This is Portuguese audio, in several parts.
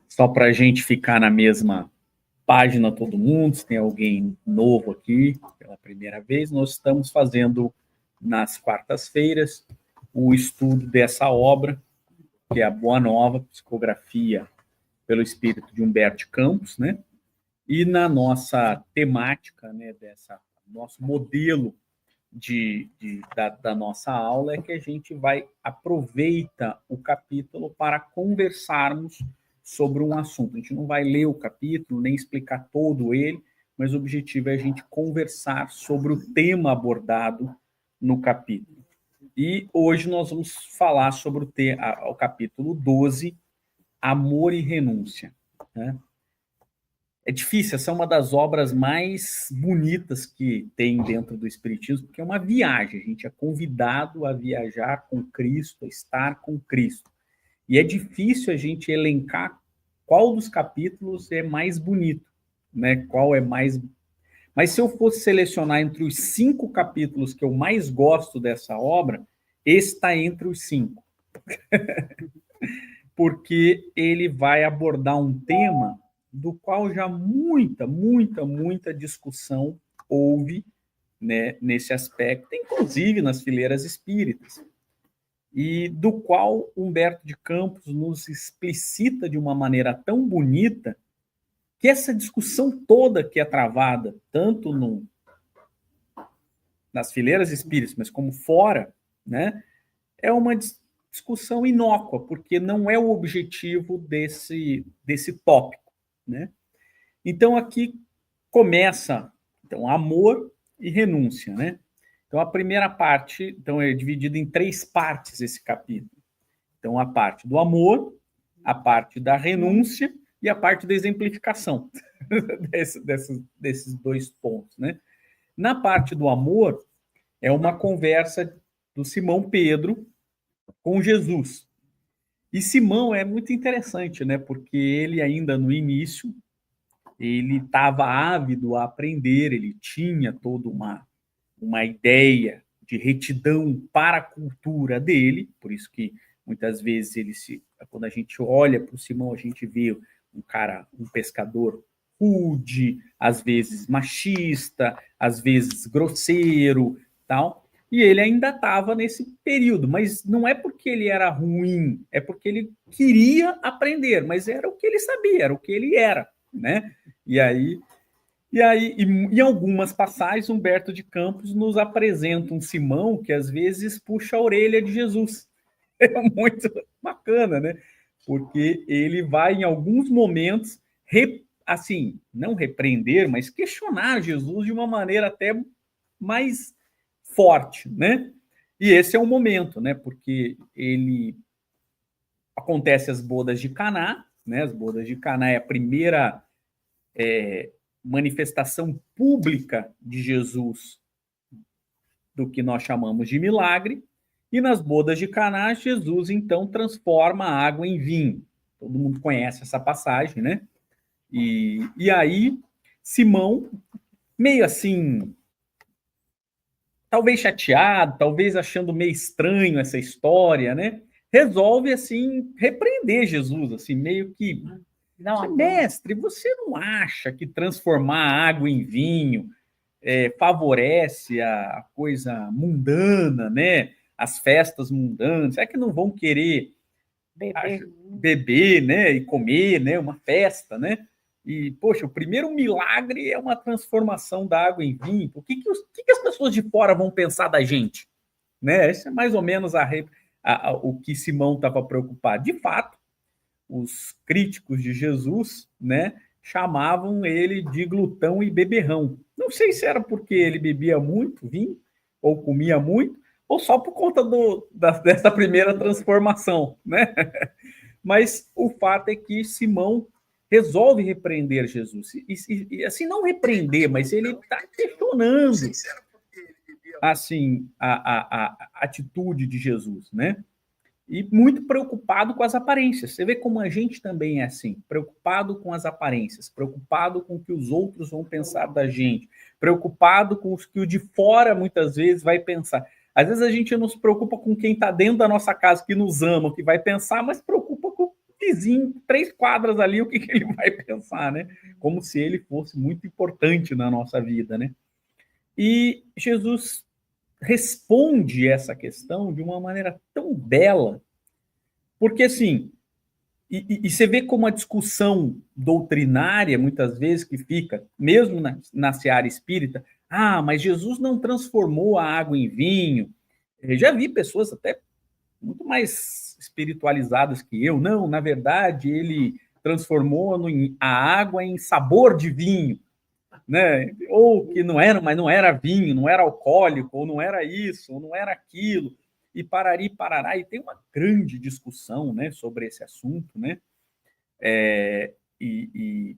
Só para a gente ficar na mesma página todo mundo, se tem alguém novo aqui pela primeira vez, nós estamos fazendo nas quartas-feiras o estudo dessa obra, que é a Boa Nova, psicografia pelo espírito de Humberto de Campos, né? E na nossa temática, né, nosso modelo da nossa aula é que a gente aproveita o capítulo para conversarmos sobre um assunto. A gente não vai ler o capítulo, nem explicar todo ele, mas o objetivo é a gente conversar sobre o tema abordado no capítulo. E hoje nós vamos falar sobre o capítulo 12, Amor e Renúncia, né? É difícil, essa é uma das obras mais bonitas que tem dentro do Espiritismo, porque é uma viagem, a gente é convidado a viajar com Cristo, a estar com Cristo. E é difícil a gente elencar qual dos capítulos é mais bonito, né? Qual é mais... Mas se eu fosse selecionar entre os 5 capítulos que eu mais gosto dessa obra, esse está entre os 5. Porque ele vai abordar um tema do qual já muita discussão houve, né, nesse aspecto, inclusive nas fileiras espíritas, e do qual Humberto de Campos nos explicita de uma maneira tão bonita que essa discussão toda que é travada, tanto nas fileiras espíritas, mas como fora, né, é uma discussão inócua, porque não é o objetivo desse tópico, né? Então, aqui começa amor e renúncia, né? Então, a primeira parte, é dividida em 3 partes esse capítulo. Então, a parte do amor, a parte da renúncia e a parte da exemplificação desses 2 pontos, né? Na parte do amor, é uma conversa do Simão Pedro com Jesus. E Simão é muito interessante, né? Porque ele ainda no início, ele estava ávido a aprender, ele tinha toda uma ideia de retidão para a cultura dele, por isso que muitas vezes quando a gente olha para o Simão, a gente vê um pescador rude, às vezes machista, às vezes grosseiro, tal. E ele ainda estava nesse período, mas não é porque ele era ruim, é porque ele queria aprender, mas era o que ele sabia, era o que ele era, né? E em algumas passagens, Humberto de Campos nos apresenta um Simão que às vezes puxa a orelha de Jesus. É muito bacana, né? Porque ele vai, em alguns momentos, assim, não repreender, mas questionar Jesus de uma maneira até mais forte, né? E esse é o momento, né? Porque acontece as bodas de Caná, né? As bodas de Caná é a primeira manifestação pública de Jesus do que nós chamamos de milagre, e nas bodas de Caná, Jesus então transforma a água em vinho. Todo mundo conhece essa passagem, né? E aí, Simão, meio assim, talvez chateado, talvez achando meio estranho essa história, né? Resolve, assim, repreender Jesus, assim, meio que... Não, mestre, você não acha que transformar a água em vinho favorece a coisa mundana, né? As festas mundanas? Será que não vão querer beber, né? E comer, né? Uma festa, né? E, poxa, o primeiro milagre é uma transformação da água em vinho. O que as pessoas de fora vão pensar da gente? Né? Esse é mais ou menos o que Simão estava preocupado. De fato, os críticos de Jesus, né, chamavam ele de glutão e beberrão. Não sei se era porque ele bebia muito vinho, ou comia muito, ou só por conta dessa primeira transformação, né? Mas o fato é que Simão resolve repreender Jesus. E assim, não repreender, mas ele está questionando assim, a atitude de Jesus, né? E muito preocupado com as aparências. Você vê como a gente também é assim, preocupado com as aparências, preocupado com o que os outros vão pensar da gente, preocupado com o que o de fora muitas vezes vai pensar. Às vezes a gente não se preocupa com quem está dentro da nossa casa, que nos ama, que vai pensar, mas preocupa com vizinho, 3 quadras ali, o que ele vai pensar, né? Como se ele fosse muito importante na nossa vida, né? E Jesus responde essa questão de uma maneira tão bela, porque assim, e você vê como a discussão doutrinária, muitas vezes, que fica, mesmo na seara espírita, mas Jesus não transformou a água em vinho. Eu já vi pessoas até muito mais espiritualizadas que eu. Não, na verdade, ele transformou a água em sabor de vinho, né? Ou que não era, mas não era vinho, não era alcoólico, ou não era isso, ou não era aquilo, e parari, parará. E tem uma grande discussão, né, sobre esse assunto, né?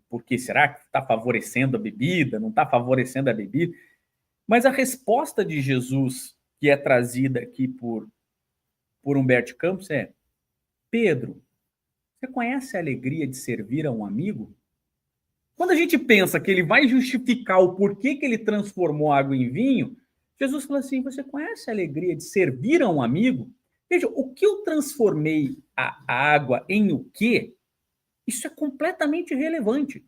Porque será que está favorecendo a bebida, não está favorecendo a bebida? Mas a resposta de Jesus, que é trazida aqui por Humberto Campos, é: Pedro, você conhece a alegria de servir a um amigo? Quando a gente pensa que ele vai justificar o porquê que ele transformou água em vinho, Jesus fala assim: você conhece a alegria de servir a um amigo? Veja, o que eu transformei a água em o quê? Isso é completamente irrelevante.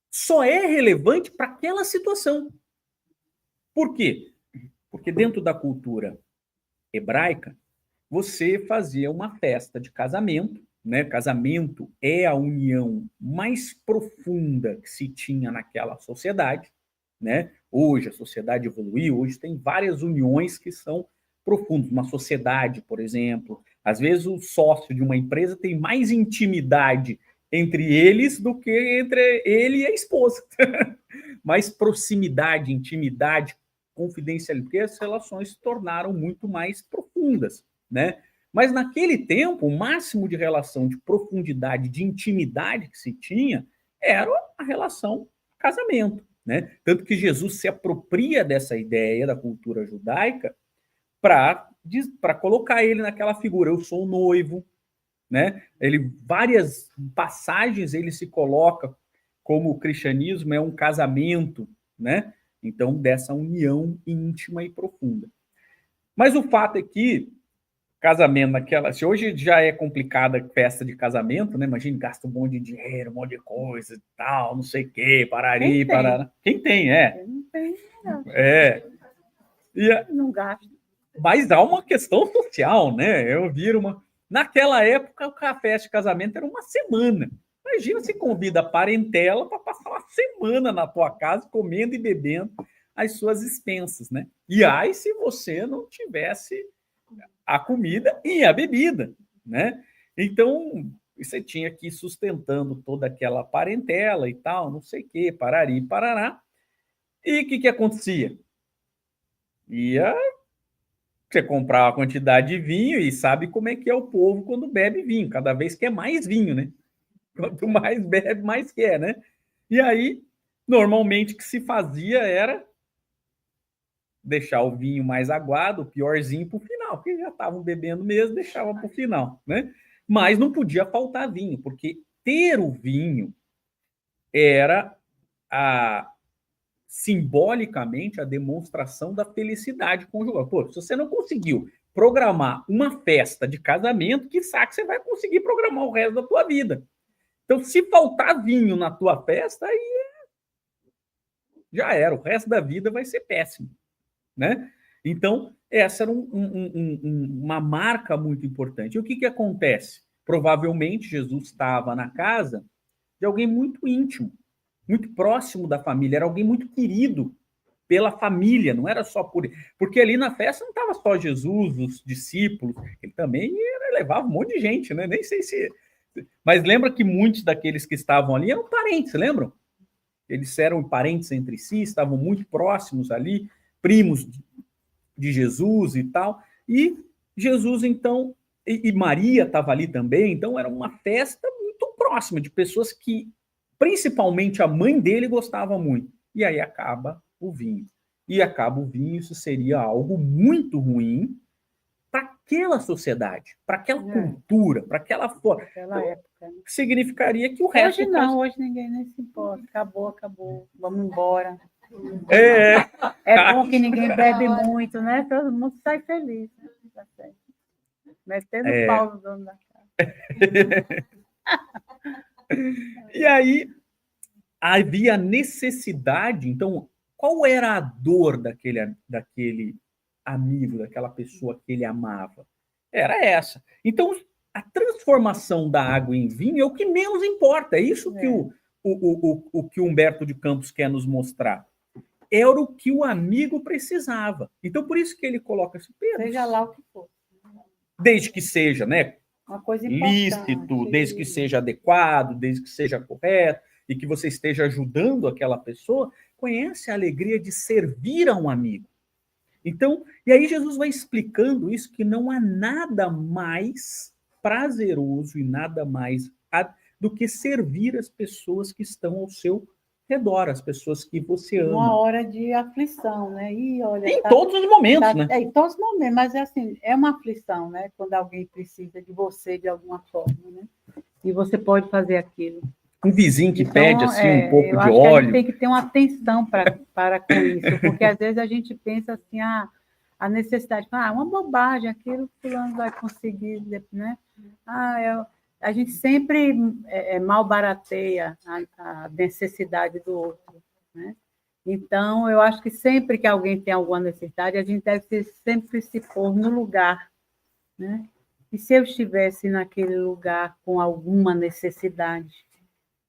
Só é relevante para aquela situação. Por quê? Porque dentro da cultura hebraica, você fazia uma festa de casamento, né? Casamento é a união mais profunda que se tinha naquela sociedade, né? Hoje a sociedade evoluiu, hoje tem várias uniões que são profundas. Uma sociedade, por exemplo, às vezes o sócio de uma empresa tem mais intimidade entre eles do que entre ele e a esposa. Mais proximidade, intimidade, confidencialidade, porque as relações se tornaram muito mais profundas, né? Mas naquele tempo, o máximo de relação de profundidade, de intimidade que se tinha, era a relação casamento, né? Tanto que Jesus se apropria dessa ideia da cultura judaica para colocar ele naquela figura: eu sou o noivo, né? Ele, várias passagens ele se coloca como o cristianismo é um casamento, né? Então, dessa união íntima e profunda. Mas o fato é que casamento naquela... Se hoje já é complicada a festa de casamento, né? Imagina, gasta um monte de dinheiro, um monte de coisa e tal, não sei o quê, parari, parará. Quem tem, Não tem, não. Não gasta. Mas há uma questão social, né? Eu vi uma... Naquela época, a festa de casamento era uma semana. Imagina se convida a parentela para passar uma semana na tua casa, comendo e bebendo as suas expensas, né? E aí, se você não tivesse a comida e a bebida, né? Então, você tinha que ir sustentando toda aquela parentela e tal, não sei o quê, parari, parará. E o que acontecia? Você comprar uma quantidade de vinho e sabe como é que é o povo quando bebe vinho. Cada vez quer mais vinho, né? Quanto mais bebe, mais quer, né? E aí, normalmente, o que se fazia era deixar o vinho mais aguado, o piorzinho, para o final, porque já estavam bebendo mesmo, deixava para o final, né? Mas não podia faltar vinho, porque ter o vinho era simbolicamente a demonstração da felicidade conjugal. Pô, se você não conseguiu programar uma festa de casamento, que sabe que você vai conseguir programar o resto da tua vida. Então, se faltar vinho na tua festa, aí já era, o resto da vida vai ser péssimo, né? Então, essa era uma marca muito importante. E o que acontece? Provavelmente Jesus estava na casa de alguém muito íntimo, muito próximo da família, era alguém muito querido pela família, não era só porque ali na festa não estava só Jesus, os discípulos, ele também levava um monte de gente, né? Nem sei se... Mas lembra que muitos daqueles que estavam ali eram parentes, lembram? Eles eram parentes entre si, estavam muito próximos ali, primos de Jesus e tal. E Jesus, então, e Maria estava ali também, então era uma festa muito próxima, de pessoas que, principalmente a mãe dele, gostava muito. E aí acaba o vinho. E acaba o vinho, isso seria algo muito ruim para aquela sociedade, para aquela cultura, para aquela forma. Naquela época. Né? Significaria que o resto... Hoje não, hoje ninguém nem se importa. Acabou, vamos embora. É bom que ninguém bebe muito, né? Todo mundo sai feliz. Né? Metendo pau no dono da casa. E aí havia necessidade, então, qual era a dor daquele amigo, daquela pessoa que ele amava? Era essa. Então, a transformação da água em vinho é o que menos importa. É isso que o que Humberto de Campos quer nos mostrar. Era o que o amigo precisava. Então, por isso que ele coloca assim, seja lá o que for. Desde que seja, né, uma coisa lícito, desde que seja adequado, desde que seja correto, e que você esteja ajudando aquela pessoa, conhece a alegria de servir a um amigo. Então, e aí Jesus vai explicando isso, que não há nada mais prazeroso e nada mais do que servir as pessoas que estão ao seu redor, as pessoas que você ama. Uma hora de aflição, né? E olha, em todos os momentos, né? Em todos os momentos, mas é assim, é uma aflição, né? Quando alguém precisa de você de alguma forma, né? E você pode fazer aquilo. Um vizinho que pede assim um pouco de óleo. Que a gente tem que ter uma atenção para com isso, porque às vezes a gente pensa assim, a necessidade, uma bobagem, aquilo que fulano vai conseguir, né? A gente sempre malbarateia a necessidade do outro, né? Então, eu acho que sempre que alguém tem alguma necessidade, a gente deve sempre se pôr no lugar, né? E se eu estivesse naquele lugar com alguma necessidade,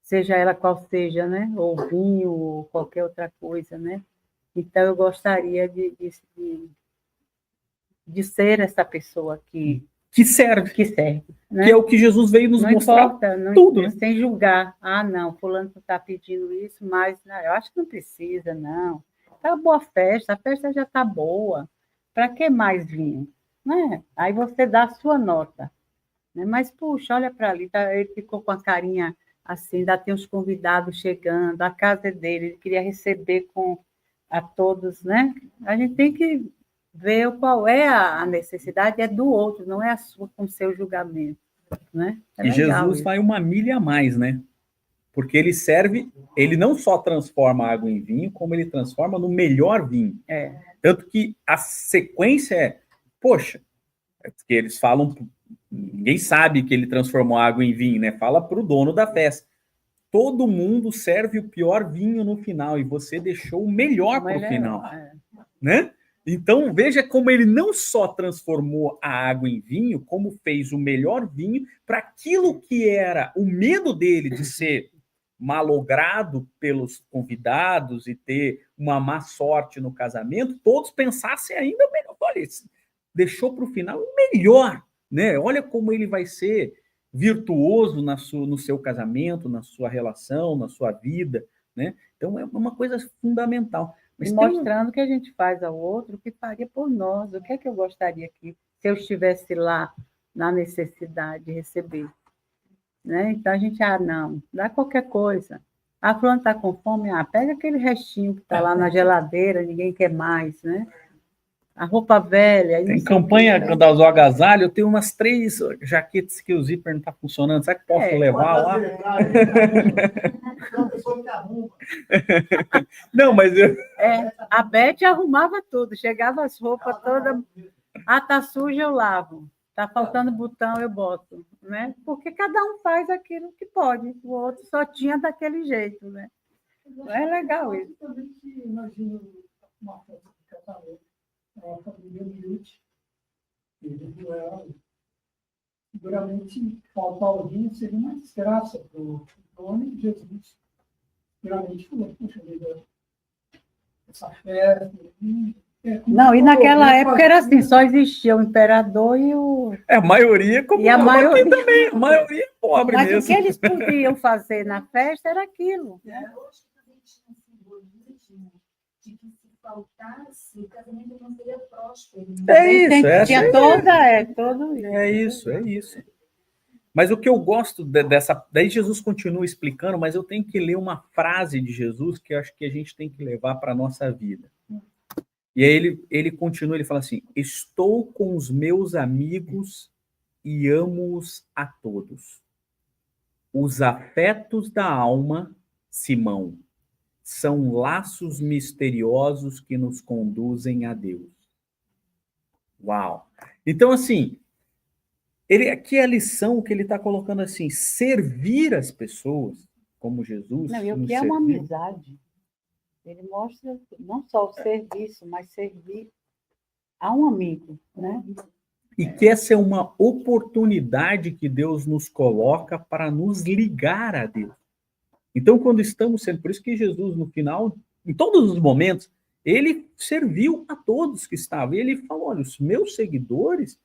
seja ela qual seja, né? Ou vinho, ou qualquer outra coisa, né? Então, eu gostaria de ser essa pessoa que serve. Né? Que é o que Jesus veio nos mostrar. Não tudo, importa, sem julgar. Não, fulano está pedindo isso, mas eu acho que não precisa, não. Está boa a festa já está boa. Para que mais vinho? Né? Aí você dá a sua nota. Né? Mas, puxa, olha para ali, ele ficou com a carinha assim, ainda tem os convidados chegando, a casa é dele, ele queria receber a todos, né? A gente tem que ver qual é a necessidade, é do outro, não é a sua com o seu julgamento, né? E Jesus vai uma milha a mais, né? Porque ele serve, ele não só transforma a água em vinho, como ele transforma no melhor vinho. Tanto que a sequência poxa, porque eles falam, ninguém sabe que ele transformou a água em vinho, né? Fala para o dono da festa. Todo mundo serve o pior vinho no final e você deixou o melhor para o final, né? Então, veja como ele não só transformou a água em vinho, como fez o melhor vinho para aquilo que era o medo dele de ser malogrado pelos convidados e ter uma má sorte no casamento, todos pensassem ainda melhor. Olha, deixou para o final o melhor, né? Olha como ele vai ser virtuoso no seu casamento, na sua relação, na sua vida, né? Então, é uma coisa fundamental. Mas mostrando que a gente faz ao outro o que faria por nós. O que é que eu gostaria que, se eu estivesse lá na necessidade de receber? Né? Então, a gente, não, dá qualquer coisa. A fulana está com fome, pega aquele restinho que está lá na geladeira, ninguém quer mais, né? A roupa velha. Tem campanha das agasalhos, eu tenho umas 3 jaquetas que o zíper não está funcionando. Será que posso levar lá? Não, mas a Beth arrumava tudo, chegava as roupas todas. Tá suja, eu lavo. Tá faltando botão, eu boto, né? Porque cada um faz aquilo que pode. O outro só tinha daquele jeito, né? É legal isso. Eu também imagino uma festa de casamento. A família humilde, seguramente faltar alguém seria uma desgraça para o homem de Jesus. Seguramente falou, puxa vida, essa festa. Não, e naquela época era assim, só existia o imperador e o... a maioria, como e a maioria aqui também, a maioria é pobre mas mesmo. Mas o que eles podiam fazer na festa era aquilo. Hoje também tinha um simbolismo de que se faltasse, o casamento não seria próspero. Tinha todo isso. É isso. Mas o que eu gosto dessa... Daí Jesus continua explicando, mas eu tenho que ler uma frase de Jesus que eu acho que a gente tem que levar para a nossa vida. E aí ele continua, ele fala assim, estou com os meus amigos e amo-os a todos. Os afetos da alma, Simão, são laços misteriosos que nos conduzem a Deus. Uau! Então, assim, Aqui é a lição que ele está colocando assim, servir as pessoas, como Jesus Não, e o nos que é uma serviu. amizade? Ele mostra não só o serviço, mas servir a um amigo, né? E que essa é uma oportunidade que Deus nos coloca para nos ligar a Deus. Então, quando estamos sendo, por isso que Jesus, no final, em todos os momentos, ele serviu a todos que estavam. E ele falou: olha, os meus seguidores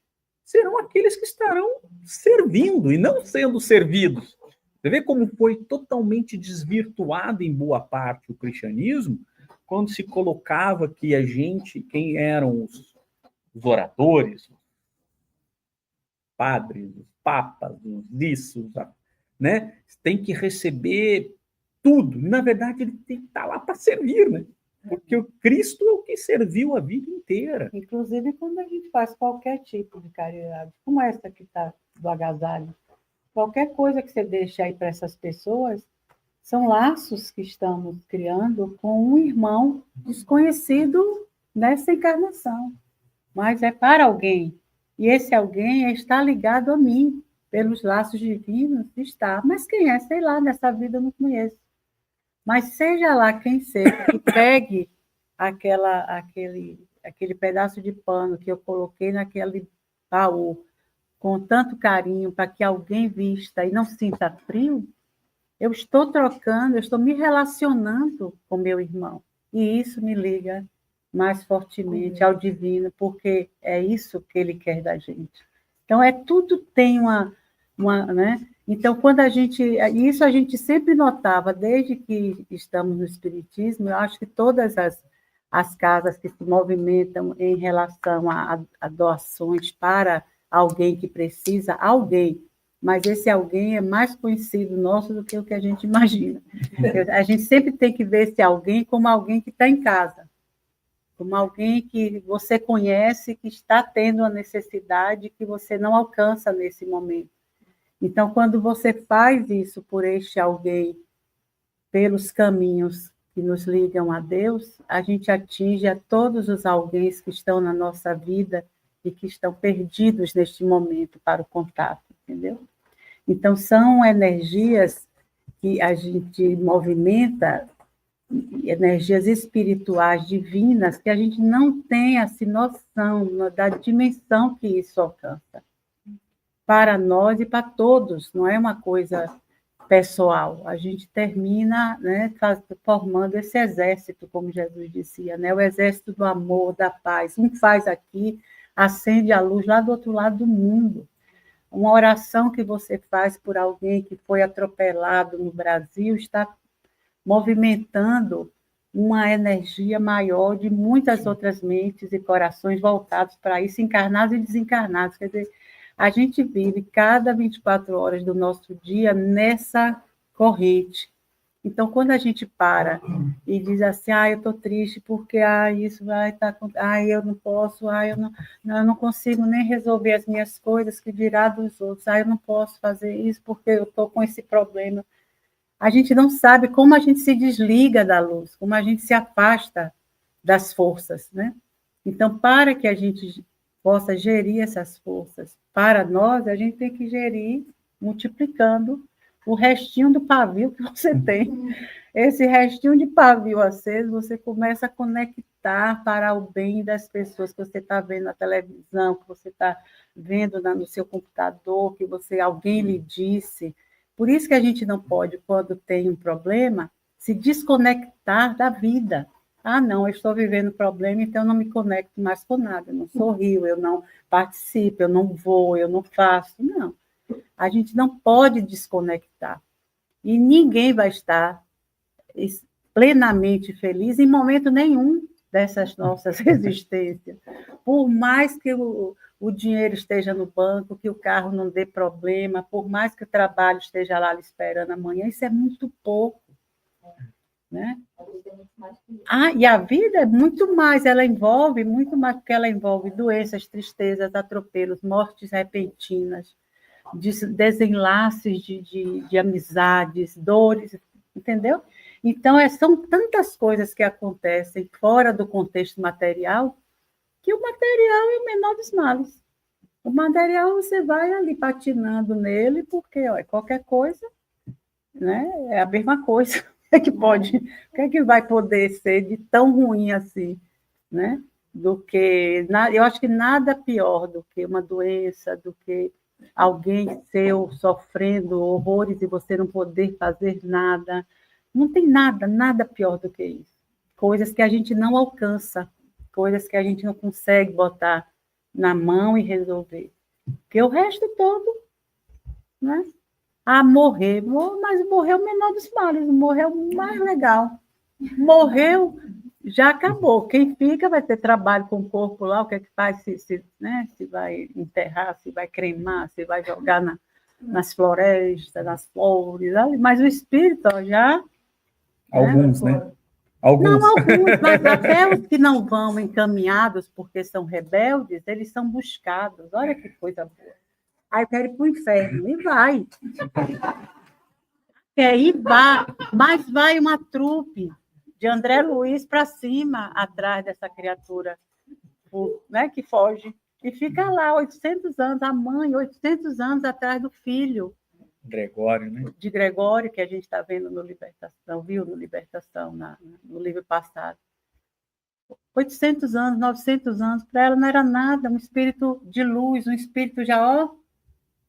serão aqueles que estarão servindo e não sendo servidos. Você vê como foi totalmente desvirtuado em boa parte o cristianismo, quando se colocava que a gente, quem eram os oradores, os padres, os papas, os isso, né? Tem que receber tudo. E, na verdade, ele tem que estar lá para servir, né? Porque o Cristo é o que serviu a vida inteira. Inclusive, quando a gente faz qualquer tipo de caridade, como essa que está do agasalho, qualquer coisa que você deixa aí para essas pessoas, são laços que estamos criando com um irmão desconhecido nessa encarnação, mas é para alguém. E esse alguém está ligado a mim, pelos laços divinos, está. Mas quem é? Sei lá, nessa vida eu não conheço. Mas seja lá quem seja, que pegue aquele pedaço de pano que eu coloquei naquele baú com tanto carinho para que alguém vista e não sinta frio, eu estou trocando, eu estou me relacionando com meu irmão. E isso me liga mais fortemente ao divino, porque é isso que ele quer da gente. Então, tudo tem né? Então, quando isso a gente sempre notava, desde que estamos no Espiritismo, eu acho que todas as casas que se movimentam em relação a doações para alguém que precisa, alguém, mas esse alguém é mais conhecido nosso do que o que a gente imagina. A gente sempre tem que ver esse alguém como alguém que está em casa, como alguém que você conhece, que está tendo uma necessidade que você não alcança nesse momento. Então, quando você faz isso por este alguém, pelos caminhos que nos ligam a Deus, a gente atinge a todos os alguém que estão na nossa vida e que estão perdidos neste momento para o contato, entendeu? Então, são energias que a gente movimenta, energias espirituais divinas, que a gente não tem assim, noção da dimensão que isso alcança. Para nós e para todos, não é uma coisa pessoal. A gente termina, né, formando esse exército, como Jesus dizia, né, o exército do amor, da paz. Um faz aqui, acende a luz lá do outro lado do mundo. Uma oração que você faz por alguém que foi atropelado no Brasil está movimentando uma energia maior de muitas outras mentes e corações voltados para isso, encarnados e desencarnados. Quer dizer, a gente vive cada 24 horas do nosso dia nessa corrente. Então, quando a gente para e diz assim, eu estou triste porque isso vai estar... eu não posso, eu não consigo nem resolver as minhas coisas, que dirá dos outros, eu não posso fazer isso porque eu estou com esse problema. A gente não sabe como a gente se desliga da luz, como a gente se afasta das forças, né? Então, para que a gente possa gerir essas forças para nós, a gente tem que gerir multiplicando o restinho do pavio que você tem. Esse restinho de pavio aceso, você começa a conectar para o bem das pessoas que você está vendo na televisão, que você está vendo no seu computador, que alguém lhe disse. Por isso que a gente não pode, quando tem um problema, se desconectar da vida. Não, eu estou vivendo um problema, então eu não me conecto mais com nada, eu não sorrio, eu não participo, eu não vou, eu não faço. Não, a gente não pode desconectar. E ninguém vai estar plenamente feliz em momento nenhum dessas nossas existências. Por mais que o dinheiro esteja no banco, que o carro não dê problema, por mais que o trabalho esteja lá esperando amanhã, isso é muito pouco. Né? E a vida é muito mais, ela envolve muito mais, porque ela envolve doenças, tristezas, atropelos, mortes repentinas, desenlaces de amizades, dores, entendeu? Então, são tantas coisas que acontecem fora do contexto material, que o material é o menor dos males. O material você vai ali patinando nele, porque ó, qualquer coisa, né, é a mesma coisa. O que é que vai poder ser de tão ruim assim, né? Do que eu acho que nada pior do que uma doença, do que alguém seu sofrendo horrores e você não poder fazer nada. Não tem nada pior do que isso. Coisas que a gente não alcança, coisas que a gente não consegue botar na mão e resolver. Porque o resto todo, né? Ah, morrer, mas morreu o menor dos males, morreu o mais legal. Morreu, já acabou. Quem fica vai ter trabalho com o corpo lá, o que é que faz, né? Se vai enterrar, se vai cremar, se vai jogar nas florestas, nas flores, mas o espírito ó, já... Alguns, né? Alguns. Não, alguns, mas até os que não vão encaminhados porque são rebeldes, eles são buscados. Olha que coisa boa. Aí eu quero ir para o inferno, e vai. E vai, mas vai uma trupe de André Luiz para cima, atrás dessa criatura, né, que foge. E fica lá 800 anos, a mãe, 800 anos atrás do filho. Gregório, né? De Gregório, que a gente está vendo no Libertação, viu no Libertação, no livro passado. 800 anos, 900 anos, para ela não era nada, um espírito de luz, um espírito já, ó,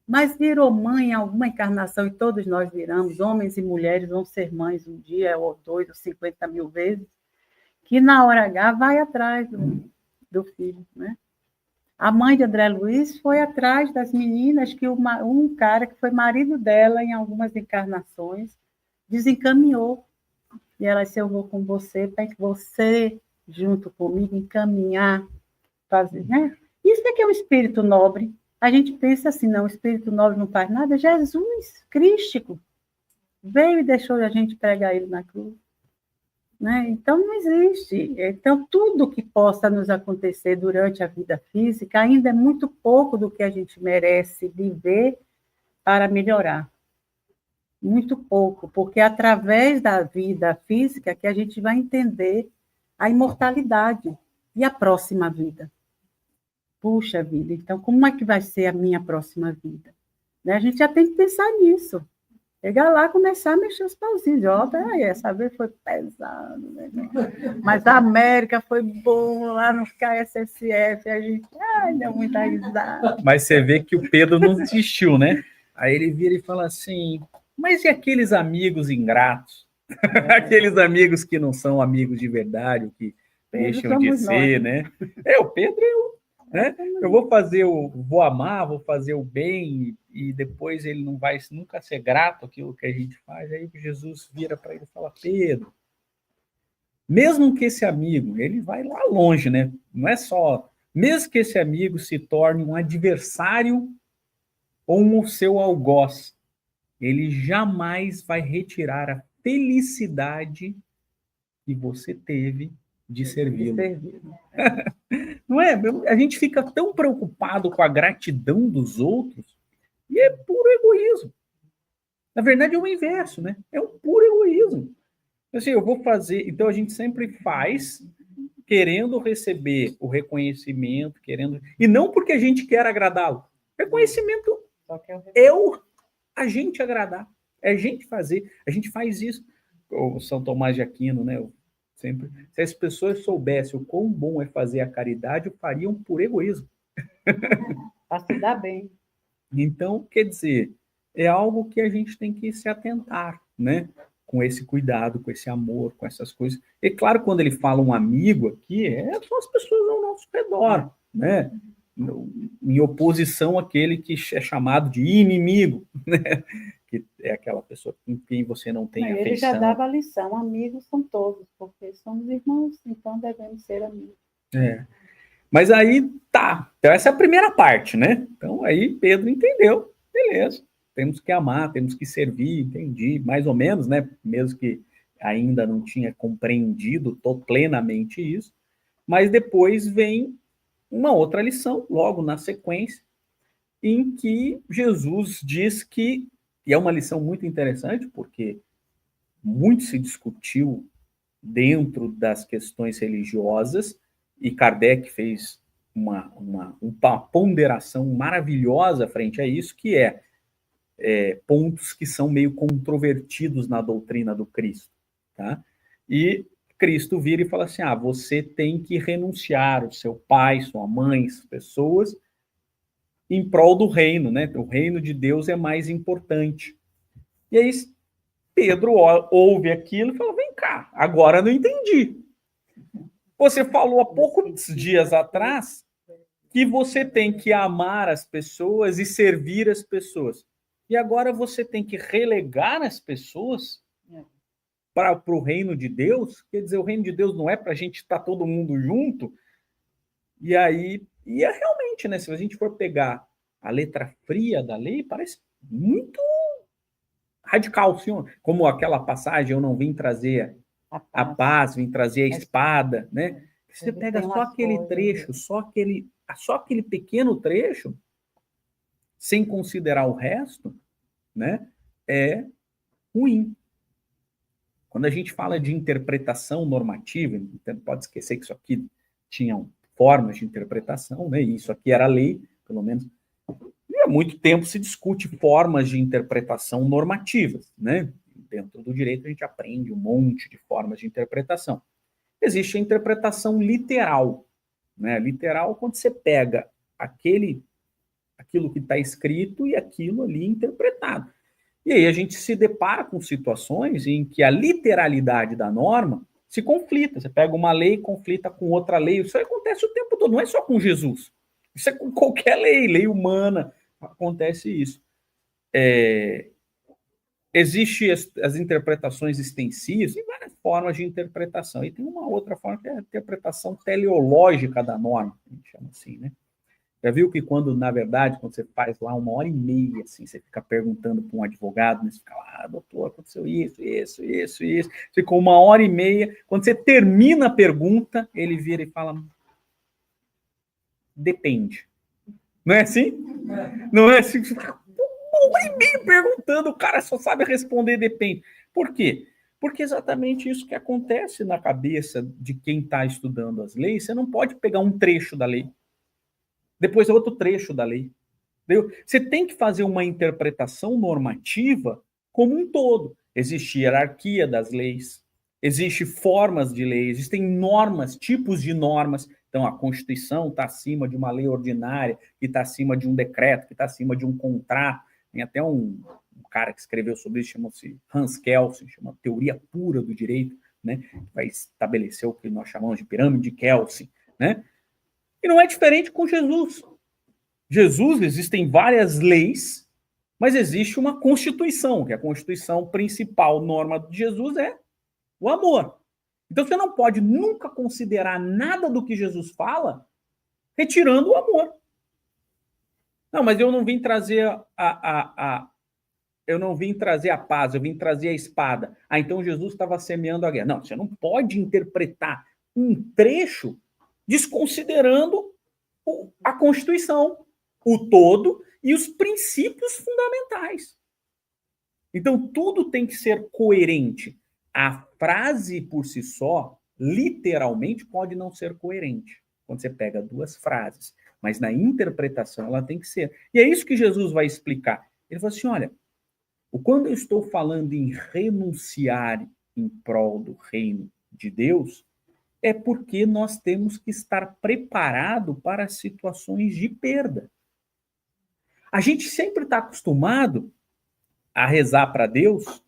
mas virou mãe em alguma encarnação, e todos nós viramos, homens e mulheres vão ser mães um dia, ou 2, ou 50 mil vezes, que na hora H vai atrás do filho, né? A mãe de André Luiz foi atrás das meninas que um cara que foi marido dela em algumas encarnações desencaminhou. E ela disse, eu vou com você para que você, junto comigo, encaminhar, fazer, né? Isso é que é um espírito nobre. A gente pensa assim, não, o espírito nobre não faz nada. Jesus, Cristo, veio e deixou a gente pregar ele na cruz. Né? Então, não existe. Então, tudo que possa nos acontecer durante a vida física ainda é muito pouco do que a gente merece viver para melhorar. Muito pouco, porque é através da vida física que a gente vai entender a imortalidade e a próxima vida. Puxa vida, então como é que vai ser a minha próxima vida? A gente já tem que pensar nisso. Chegar lá, começar a mexer os pauzinhos. Ó, peraí, essa vez foi pesado, né? Mas a América foi bom lá no KSSF, a gente deu muita risada. Mas você vê que o Pedro não desistiu, né? Aí ele vira e fala assim, mas e aqueles amigos ingratos? Aqueles amigos que não são amigos de verdade, que deixam de ser, né? O Pedro, né? Eu vou amar, vou fazer o bem, e depois ele não vai nunca ser grato àquilo que a gente faz. Aí Jesus vira para ele e fala, Pedro, mesmo que esse amigo, ele vai lá longe, né? Não é só, mesmo que esse amigo se torne um adversário ou um seu algoz, ele jamais vai retirar a felicidade que você teve de servi-lo. Não é? A gente fica tão preocupado com a gratidão dos outros e é puro egoísmo. Na verdade, é o inverso, né? É um puro egoísmo. Assim, eu vou fazer... Então, a gente sempre faz querendo receber o reconhecimento, e não porque a gente quer agradá-lo. Reconhecimento a gente agradar, é a gente fazer. A gente faz isso. O São Tomás de Aquino, né? Sempre, se as pessoas soubessem o quão bom é fazer a caridade, o fariam por egoísmo. Para se dar bem. Então, quer dizer, é algo que a gente tem que se atentar, né? Com esse cuidado, com esse amor, com essas coisas. E claro, quando ele fala um amigo aqui, são as pessoas ao nosso redor, né? Em oposição àquele que é chamado de inimigo, né? Que é aquela pessoa com quem você não tem afeição. Ele já dava a lição, amigos são todos, porque somos irmãos, então devemos ser amigos. Mas aí, tá, então essa é a primeira parte, né? Então aí Pedro entendeu, beleza, temos que amar, temos que servir, entendi, mais ou menos, né? Mesmo que ainda não tinha compreendido plenamente isso, mas depois vem uma outra lição, logo na sequência, em que Jesus diz que, e é uma lição muito interessante, porque muito se discutiu dentro das questões religiosas, e Kardec fez uma ponderação maravilhosa frente a isso, que é pontos que são meio controvertidos na doutrina do Cristo. Tá? E Cristo vira e fala assim, você tem que renunciar o seu pai, sua mãe, as pessoas, em prol do reino, né? O reino de Deus é mais importante. E aí Pedro ouve aquilo e fala, vem cá, agora eu não entendi. Você falou há poucos dias atrás que você tem que amar as pessoas e servir as pessoas. E agora você tem que relegar as pessoas para o reino de Deus? Quer dizer, o reino de Deus não é para a gente estar todo mundo junto? E aí, é realmente, né? Se a gente for pegar a letra fria da lei, parece muito radical, senhor. Como aquela passagem, eu não vim trazer a paz, vim trazer a espada, né? Você pega só aquele trecho, só aquele pequeno trecho, sem considerar o resto, né? É ruim. Quando a gente fala de interpretação normativa, então pode esquecer que isso aqui tinham formas de interpretação, né? E isso aqui era lei, pelo menos. E há muito tempo se discute formas de interpretação normativas, né? Dentro do direito a gente aprende um monte de formas de interpretação. Existe a interpretação literal, né? Literal quando você pega aquilo que está escrito e aquilo ali interpretado. E aí a gente se depara com situações em que a literalidade da norma se conflita. Você pega uma lei e conflita com outra lei. Isso acontece o tempo todo, não é só com Jesus. Isso é com qualquer lei humana, acontece isso. Existem as interpretações extensivas, tem várias formas de interpretação. E tem uma outra forma que é a interpretação teleológica da norma, a gente chama assim, né? Já viu que na verdade, quando você faz lá 1h30, assim, você fica perguntando para um advogado, você fica lá, doutor, aconteceu isso. Ficou 1h30. Quando você termina a pergunta, ele vira e fala, depende. Não é assim? Não é assim? Você fica 1h30 perguntando, o cara só sabe responder depende. Por quê? Porque é exatamente isso que acontece na cabeça de quem está estudando as leis. Você não pode pegar um trecho da lei, depois é outro trecho da lei. Entendeu? Você tem que fazer uma interpretação normativa como um todo. Existe hierarquia das leis, existem formas de lei, existem normas, tipos de normas. Então, a Constituição está acima de uma lei ordinária, que está acima de um decreto, que está acima de um contrato. Tem até um cara que escreveu sobre isso, chama-se Hans Kelsen, chama Teoria Pura do Direito, né? Vai estabelecer o que nós chamamos de pirâmide de Kelsen, né? E não é diferente com Jesus. Jesus, existem várias leis, mas existe uma Constituição, que a Constituição principal norma de Jesus é o amor. Então você não pode nunca considerar nada do que Jesus fala retirando o amor. Não, mas eu não vim trazer eu não vim trazer a paz, eu vim trazer a espada. Então Jesus estava semeando a guerra. Não, você não pode interpretar um trecho desconsiderando a Constituição, o todo e os princípios fundamentais. Então, tudo tem que ser coerente. A frase por si só, literalmente, pode não ser coerente, quando você pega duas frases. Mas na interpretação, ela tem que ser. E é isso que Jesus vai explicar. Ele fala assim, olha, quando eu estou falando em renunciar em prol do reino de Deus, é porque nós temos que estar preparado para situações de perda. A gente sempre está acostumado a rezar para Deus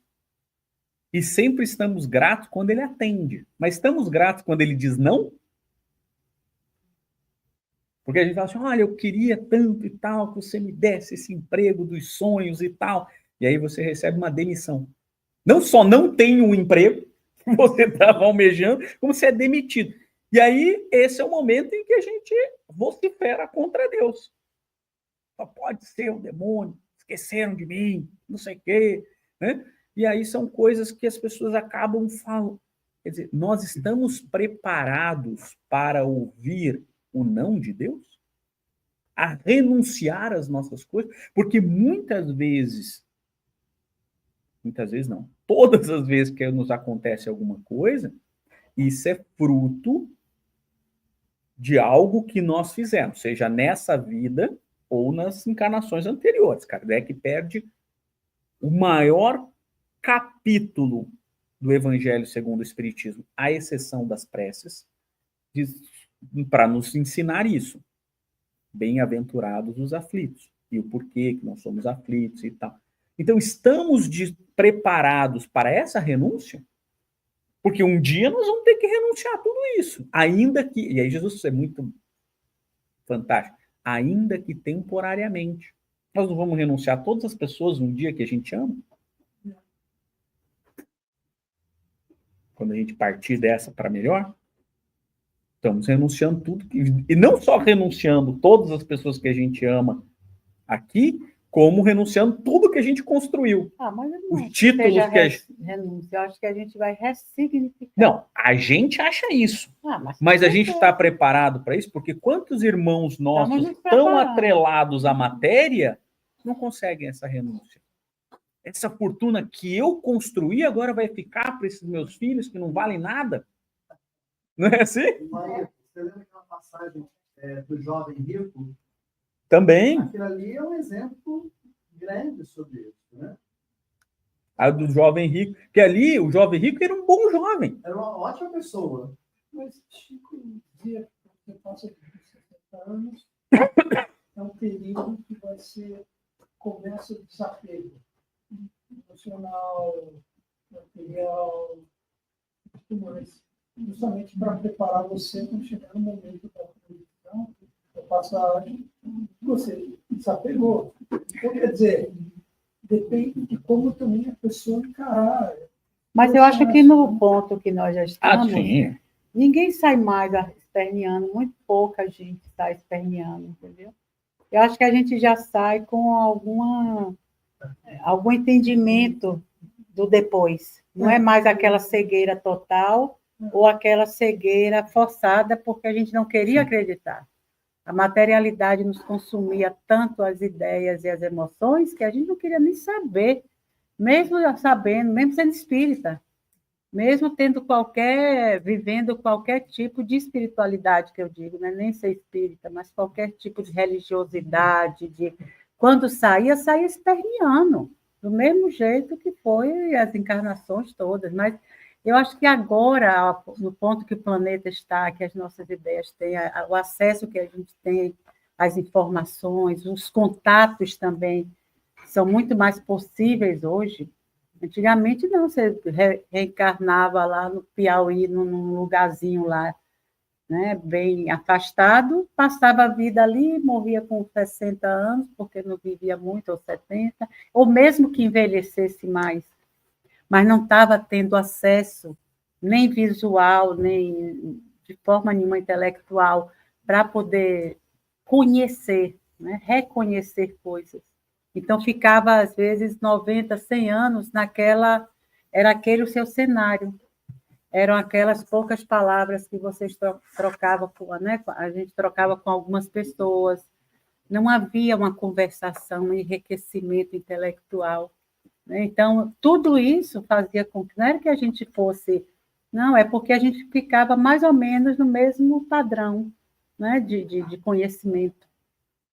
e sempre estamos gratos quando Ele atende. Mas estamos gratos quando Ele diz não? Porque a gente fala assim, olha, eu queria tanto e tal, que você me desse esse emprego dos sonhos e tal. E aí você recebe uma demissão. Não só não tem um emprego que você estava almejando, como você é demitido. E aí esse é o momento em que a gente vocifera contra Deus. Só pode ser o demônio, esqueceram de mim, não sei o quê, né? E aí são coisas que as pessoas acabam falando. Quer dizer, nós estamos preparados para ouvir o não de Deus? A renunciar às nossas coisas? Porque muitas vezes não, todas as vezes que nos acontece alguma coisa, isso é fruto de algo que nós fizemos, seja nessa vida ou nas encarnações anteriores. Kardec perde o maior capítulo do Evangelho segundo o Espiritismo, à exceção das preces, para nos ensinar isso. Bem-aventurados os aflitos, e o porquê que nós somos aflitos e tal. Então, estamos preparados para essa renúncia? Porque um dia nós vamos ter que renunciar a tudo isso, ainda que, e aí Jesus é muito fantástico, ainda que temporariamente. Nós não vamos renunciar a todas as pessoas um dia que a gente ama? Quando a gente partir dessa para melhor, estamos renunciando tudo, e não só renunciando todas as pessoas que a gente ama aqui, como renunciando tudo que a gente construiu. Mas não, os títulos que a gente... renúncia, eu acho que a gente vai ressignificar. Não, a gente acha isso. Mas a gente está preparado para isso? Porque quantos irmãos nossos tão atrelados à matéria não conseguem essa renúncia? Essa fortuna que eu construí agora vai ficar para esses meus filhos que não valem nada? Não é assim? Maria, você lembra aquela passagem do jovem rico? Também. Aquilo ali é um exemplo grande sobre isso, né? A do jovem rico. Que ali, o jovem rico era um bom jovem. Era uma ótima pessoa. Mas, Chico, um dia que você passa de 60 anos, é um período que vai ser, começa o desapego emocional, material, tudo mais. Justamente para preparar você quando chegar no momento da transição, da passagem, você desapegou. Então, quer dizer, depende de como também a pessoa encarar. Mas eu acho que no ponto que nós já estamos, sim. Ninguém sai mais esperneando, muito pouca gente está esperneando, entendeu? Eu acho que a gente já sai com algum entendimento do depois. Não é mais aquela cegueira total ou aquela cegueira forçada porque a gente não queria acreditar. A materialidade nos consumia tanto as ideias e as emoções que a gente não queria nem saber, mesmo sabendo, mesmo sendo espírita, mesmo vivendo qualquer tipo de espiritualidade, que eu digo, não é nem ser espírita, mas qualquer tipo de religiosidade, quando saía esperneando, do mesmo jeito que foi as encarnações todas, mas eu acho que agora, no ponto que o planeta está, que as nossas ideias têm, o acesso que a gente tem às informações, os contatos também são muito mais possíveis hoje. Antigamente, não, você reencarnava lá no Piauí, num lugarzinho lá, né, bem afastado, passava a vida ali, morria com 60 anos, porque não vivia muito, ou 70, ou mesmo que envelhecesse mais, mas não estava tendo acesso, nem visual, nem de forma nenhuma intelectual, para poder conhecer, né, reconhecer coisas. Então, ficava, às vezes, 90, 100 anos era aquele o seu cenário. Eram aquelas poucas palavras que vocês trocavam, né? A gente trocava com algumas pessoas. Não havia uma conversação, um enriquecimento intelectual. Né? Então, tudo isso fazia com que... Não era que a gente fosse... Não, é porque a gente ficava mais ou menos no mesmo padrão, né? de conhecimento.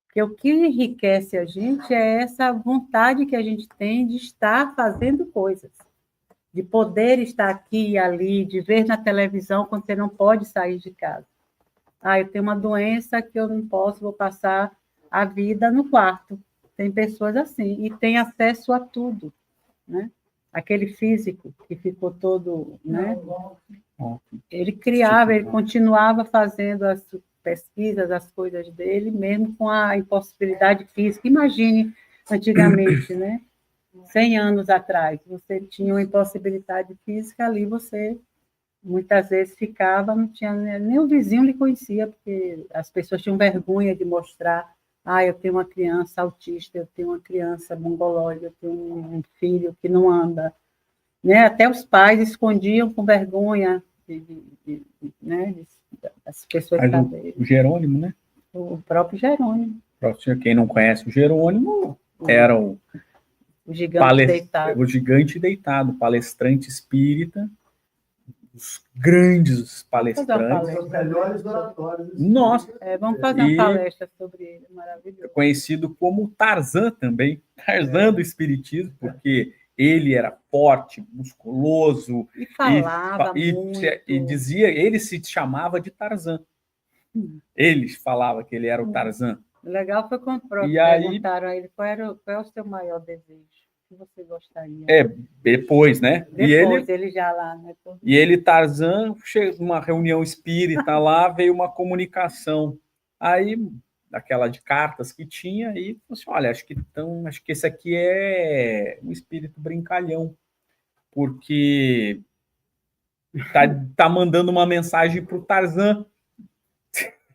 Porque o que enriquece a gente é essa vontade que a gente tem de estar fazendo coisas, de poder estar aqui e ali, de ver na televisão quando você não pode sair de casa. Eu tenho uma doença que eu não posso, vou passar a vida no quarto. Tem pessoas assim, e tem acesso a tudo, né? Aquele físico que ficou todo... Né? Ele criava, ele continuava fazendo as pesquisas, as coisas dele, mesmo com a impossibilidade física. Imagine, antigamente, né? 100 anos atrás, você tinha uma impossibilidade física, ali você muitas vezes ficava, não tinha nem o vizinho lhe conhecia, porque as pessoas tinham vergonha de mostrar, eu tenho uma criança autista, eu tenho uma criança mongolóide, eu tenho um filho que não anda. Né? Até os pais escondiam com vergonha né? As pessoas saberem. O Jerônimo, né? O próprio Jerônimo. Quem não conhece o Jerônimo, era o gigante deitado. O gigante deitado, palestrante espírita, dos grandes Fazer uma palestrantes. palestra. Os melhores oratórios. Nossa, Vamos fazer E- uma palestra sobre ele, maravilhoso. conhecido como Tarzan também, Tarzan do Espiritismo, porque ele era forte, musculoso, E falava muito. e dizia, ele se chamava de Tarzan. Ele falava que ele era o Tarzan. O legal foi quando E aí- perguntaram a ele qual é o seu maior desejo, o que você gostaria. Depois, né? Depois, ele já lá, né? E ele, Tarzan, numa reunião espírita lá, veio uma comunicação. Aí, daquela de cartas que tinha, aí falou assim: olha, acho que esse aqui é um espírito brincalhão, porque tá mandando uma mensagem pro Tarzan.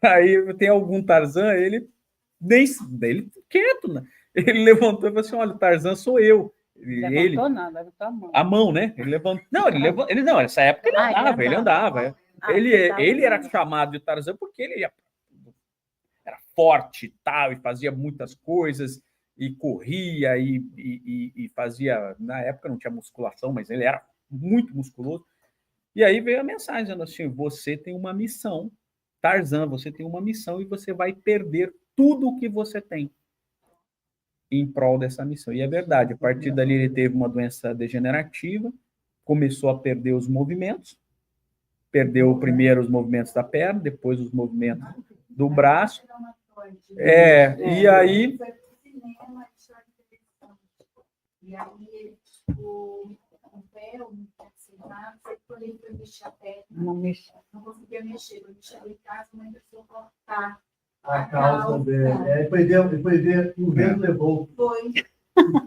Aí tem algum Tarzan, ele quieto, né? Ele levantou e falou assim: olha, o Tarzan sou eu. Levantou nada, levantou a mão. A mão, né? Ele levantou. Não, nessa época ele andava. Ele era chamado de Tarzan porque ele era forte e tal, e fazia muitas coisas, e corria, e fazia. Na época não tinha musculação, mas ele era muito musculoso. E aí veio a mensagem dizendo assim: você tem uma missão, Tarzan, você tem uma missão e você vai perder tudo o que você tem em prol dessa missão. E é verdade, a partir dali ele teve uma doença degenerativa, começou a perder os movimentos, perdeu primeiro os movimentos da perna, depois os movimentos do braço. E aí... E aí ele ficou com o pé, não quando ele foi mexer a perna, não conseguia mexer. Quando chegou em casa, a mãe precisou cortar A causa dele. Depois ver o vento levou. Foi.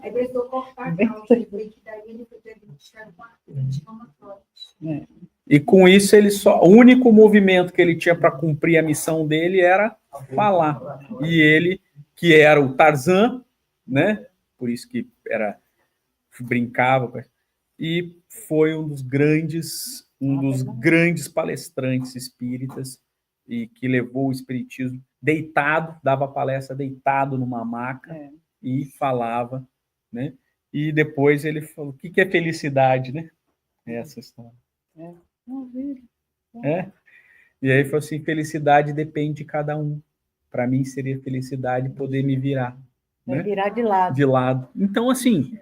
Aí precisou cortar a causa. E foi que daí ele foi diagnosticado com artrite reumatoide. E com isso, o único movimento que ele tinha para cumprir a missão dele era falar. E ele, que era o Tarzan, né? Por isso que brincava, e foi um dos grandes palestrantes espíritas, e que levou o espiritismo deitado, dava palestra deitado numa maca e falava, né? E depois ele falou: o que é felicidade, né? Essa história. E aí falou assim: felicidade depende de cada um. Para mim seria felicidade poder me virar, né? Virar de lado. De lado. Então, assim,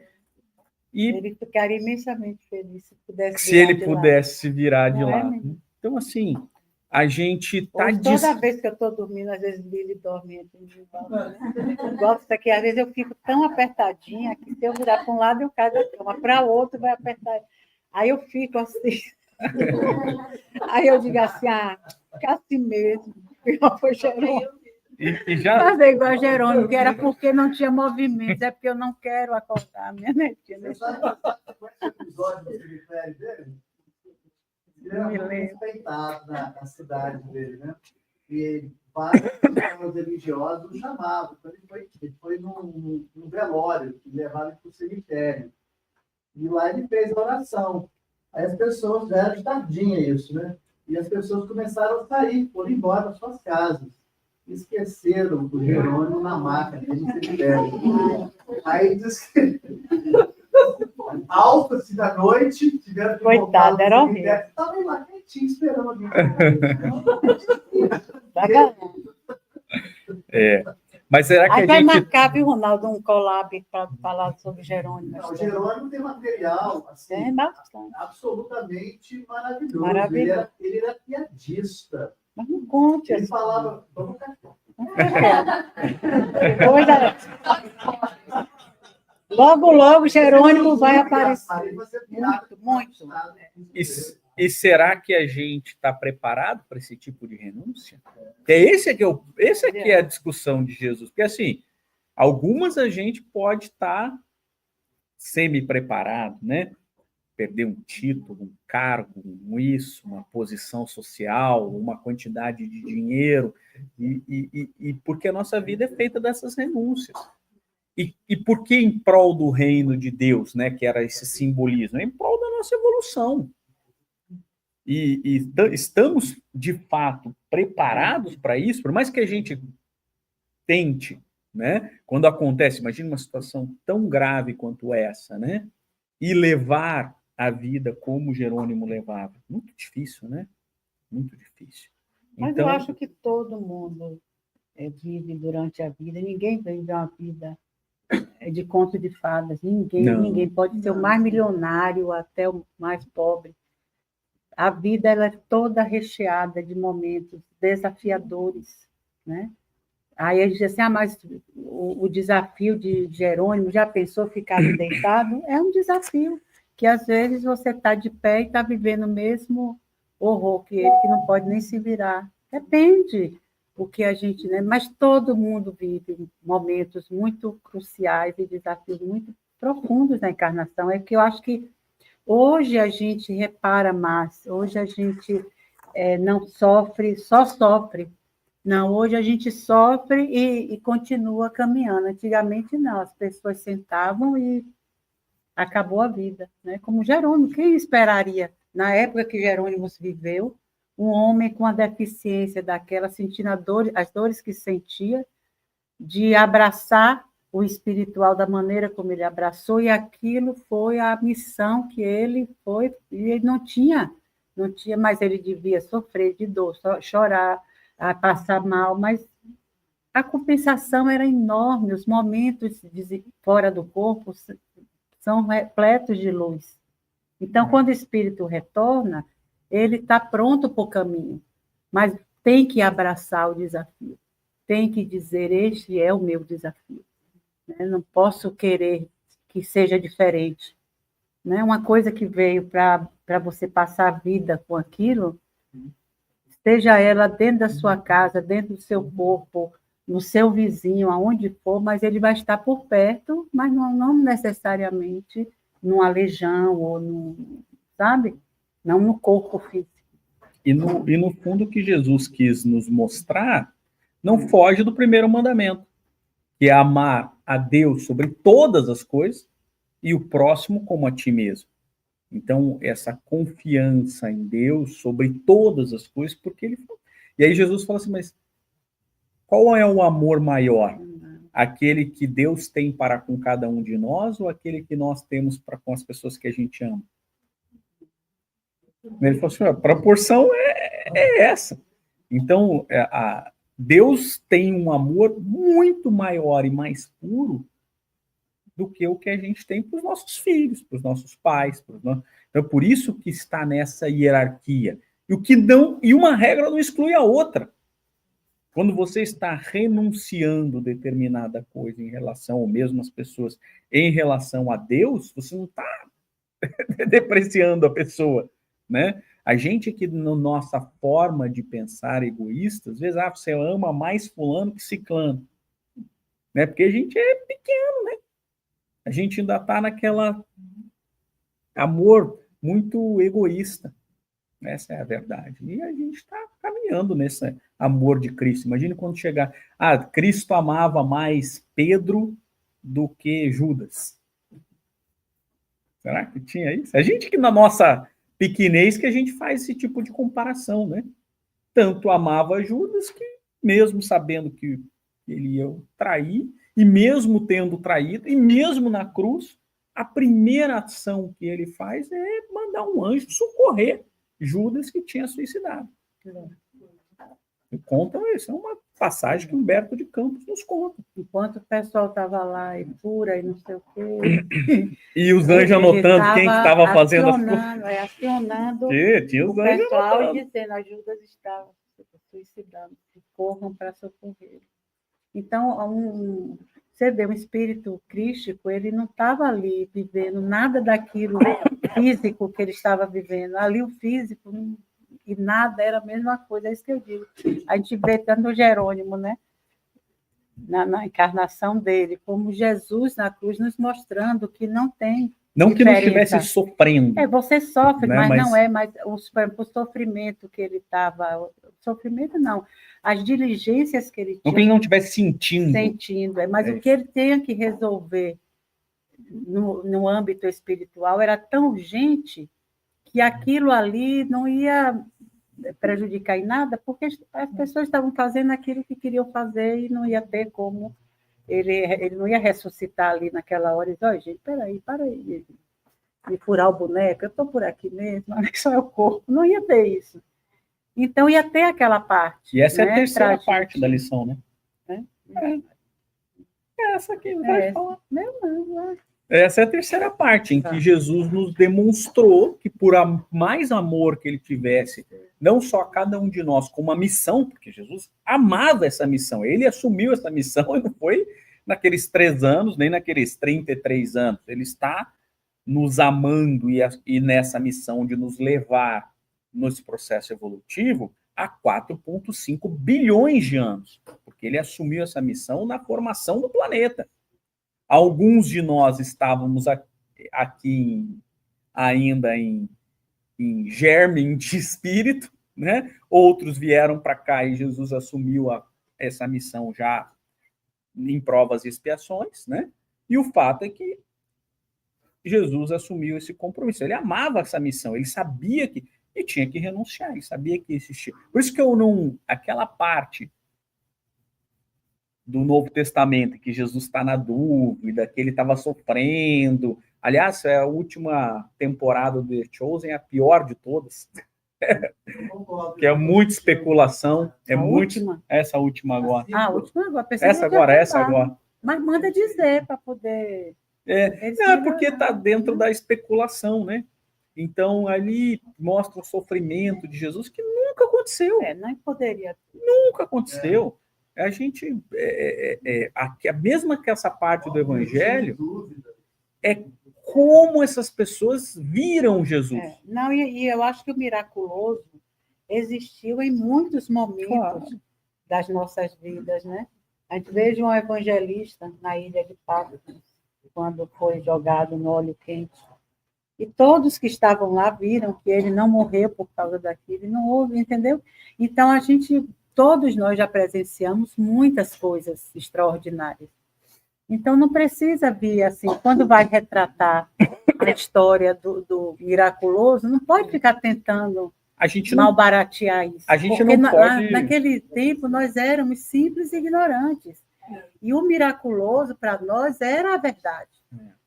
ele ficaria imensamente feliz se ele pudesse virar de lado. Mesmo? Então, assim, a gente está... Toda vez que eu estou dormindo, às vezes ele dorme. Eu gosto daqui, às vezes eu fico tão apertadinha que se eu virar para um lado, eu caio da cama, para o outro vai apertar. Aí eu fico assim. Aí eu digo assim: fica assim mesmo. Foi Jerônimo. Fazer igual a Jerônimo, que era porque não tinha movimento, é porque eu não quero acordar a minha netinha. Você sabe esse episódio do cemitério dele? Ele era muito respeitado na cidade dele, né? E vários religiosos o chamavam. Então ele foi num velório, que levaram ele para o cemitério. E lá ele fez a oração. Aí as pessoas, já era de tardinha isso, né? E as pessoas começaram a sair, foram embora para suas casas. Esqueceram do Jerônimo na maca, que a gente cemitério. Aí diz que alta-se da noite, tiveram que coitado, era horrível. Estavam lá quietinho, esperando alguém. Mas será que aí a vai gente... marcar, viu, Ronaldo, um collab para falar sobre Jerônimo. Não, o Jerônimo tem material assim, absolutamente maravilhoso. Ele era piadista. Mas não conte. Ele falava... Logo, Jerônimo vai aparecer. Muito. E será que a gente está preparado para esse tipo de renúncia? Esse aqui é a discussão de Jesus. Porque, assim, algumas a gente pode estar semi-preparado, né? Perder um título, um cargo, uma posição social, uma quantidade de dinheiro, e porque a nossa vida é feita dessas renúncias. E por que em prol do reino de Deus, né, que era esse simbolismo? Em prol da nossa evolução. E estamos, de fato, preparados para isso, por mais que a gente tente, né, quando acontece, imagina uma situação tão grave quanto essa, né, e levar a vida como Jerônimo levava. Muito difícil, né? Muito difícil. Mas Então, eu acho que todo mundo vive durante a vida, ninguém vive uma vida de conto de fadas, ninguém pode ser o mais milionário até o mais pobre. A vida ela é toda recheada de momentos desafiadores, né? Aí a gente diz assim, mas o desafio de Jerônimo, já pensou ficar ali deitado? É um desafio, que às vezes você está de pé e está vivendo o mesmo horror que ele, que não pode nem se virar. Depende o que a gente, né? Mas todo mundo vive momentos muito cruciais e desafios muito profundos na encarnação. É que eu acho que hoje a gente repara mais, hoje a gente não sofre, só sofre. Não, hoje a gente sofre e continua caminhando. Antigamente, não, as pessoas sentavam e acabou a vida, né? Como Jerônimo, quem esperaria? Na época que Jerônimo viveu, um homem com a deficiência daquela, sentindo as dores que sentia, de abraçar o espiritual da maneira como ele abraçou, e aquilo foi a missão que ele foi, e ele não tinha, mas ele devia sofrer de dor, chorar, a passar mal, mas a compensação era enorme, os momentos fora do corpo são repletos de luz. Então, quando o espírito retorna, ele está pronto para o caminho, mas tem que abraçar o desafio, tem que dizer, este é o meu desafio. Não posso querer que seja diferente. Uma coisa que veio para você passar a vida com aquilo, seja ela dentro da sua casa, dentro do seu corpo, no seu vizinho, aonde for, mas ele vai estar por perto, mas não necessariamente numa legião, ou sabe? Não no corpo físico. E no fundo, o que Jesus quis nos mostrar não foge do primeiro mandamento, que é amar a Deus sobre todas as coisas e o próximo como a ti mesmo. Então, essa confiança em Deus sobre todas as coisas, porque ele falou. E aí Jesus fala assim, mas qual é o amor maior? Aquele que Deus tem para com cada um de nós ou aquele que nós temos para com as pessoas que a gente ama? Ele falou assim, a proporção é essa. Então, Deus tem um amor muito maior e mais puro do que o que a gente tem para os nossos filhos, para os nossos pais. Então, por isso que está nessa hierarquia. E uma regra não exclui a outra. Quando você está renunciando determinada coisa em relação, ou mesmo as pessoas, em relação a Deus, você não está depreciando a pessoa, né? A gente que, na nossa forma de pensar egoísta, às vezes, você ama mais fulano que ciclano, né? Porque a gente é pequeno, né? A gente ainda está naquela amor muito egoísta. Essa é a verdade. E a gente está caminhando nesse amor de Cristo. Imagine quando chegar... Cristo amava mais Pedro do que Judas. Será que tinha isso? A gente que na nossa pequenez que a gente faz esse tipo de comparação, né? Tanto amava Judas que, mesmo sabendo que ele ia trair, e mesmo tendo traído, e mesmo na cruz, a primeira ação que ele faz é mandar um anjo socorrer Judas, que tinha suicidado. Contam isso, é uma passagem que Humberto de Campos nos conta. Enquanto o pessoal estava lá e pura e não sei o quê. E os anjos anotando quem que estava fazendo acionando o pessoal anotando. E dizendo, as Judas estavam suicidando, que corram para socorrer. Então, você vê, um espírito crístico, ele não estava ali vivendo nada daquilo físico que ele estava vivendo. Ali o físico e nada era a mesma coisa, é isso que eu digo. A gente vê tanto o Jerônimo, né? Na encarnação dele, como Jesus na cruz, nos mostrando que não tem não diferença. Que não estivesse sofrendo. Você sofre, né? Mas não é mais o sofrimento que ele estava... Sofrimento, não. As diligências que ele tinha... Não que ele não estivesse sentindo. Mas o que ele tinha que resolver no âmbito espiritual era tão urgente que aquilo ali não ia prejudicar em nada, porque as pessoas estavam fazendo aquilo que queriam fazer e não ia ter como... Ele não ia ressuscitar ali naquela hora e dizer, gente, peraí, para aí. e furar o boneco, eu estou por aqui mesmo, só é o corpo. Não ia ter isso. Então, ia ter aquela parte. E essa é a né, terceira pra parte gente, da lição, né? né? Essa aqui, vai falar. Não. Essa é a terceira parte, em que Jesus nos demonstrou que, por mais amor que ele tivesse, não só a cada um de nós, com uma missão, porque Jesus amava essa missão, ele assumiu essa missão e não foi naqueles 3 anos, nem naqueles 33 anos. Ele está nos amando e nessa missão de nos levar nesse processo evolutivo há 4,5 bilhões de anos, porque ele assumiu essa missão na formação do planeta. Alguns de nós estávamos aqui ainda em germe de espírito, né? Outros vieram para cá e Jesus assumiu essa missão já em provas e expiações, né? E o fato é que Jesus assumiu esse compromisso. Ele amava essa missão, ele sabia que e tinha que renunciar, ele sabia que existia. Por isso que eu não... Aquela parte do Novo Testamento, que Jesus está na dúvida, que ele estava sofrendo. Aliás, a última temporada do The Chosen é a pior de todas. Que é muita especulação. É muito... Última? Essa última agora. A última agora. Essa agora. Mas manda dizer para poder... Não, é porque está dentro da especulação, né? Então, ali mostra o sofrimento de Jesus, que nunca aconteceu. Não poderia. Nunca aconteceu. A gente... a mesma que essa parte do Evangelho é como essas pessoas viram Jesus. Não, e eu acho que o miraculoso existiu em muitos momentos das nossas vidas, né? A gente veja um evangelista na ilha de Patmos, quando foi jogado no óleo quente. E todos que estavam lá viram que ele não morreu por causa daquilo, e não houve, entendeu? Então, todos nós já presenciamos muitas coisas extraordinárias. Então, não precisa vir assim, quando vai retratar a história do miraculoso, não pode ficar tentando malbaratear isso. A gente porque não pode... naquele tempo, nós éramos simples e ignorantes. E o miraculoso, para nós, era a verdade.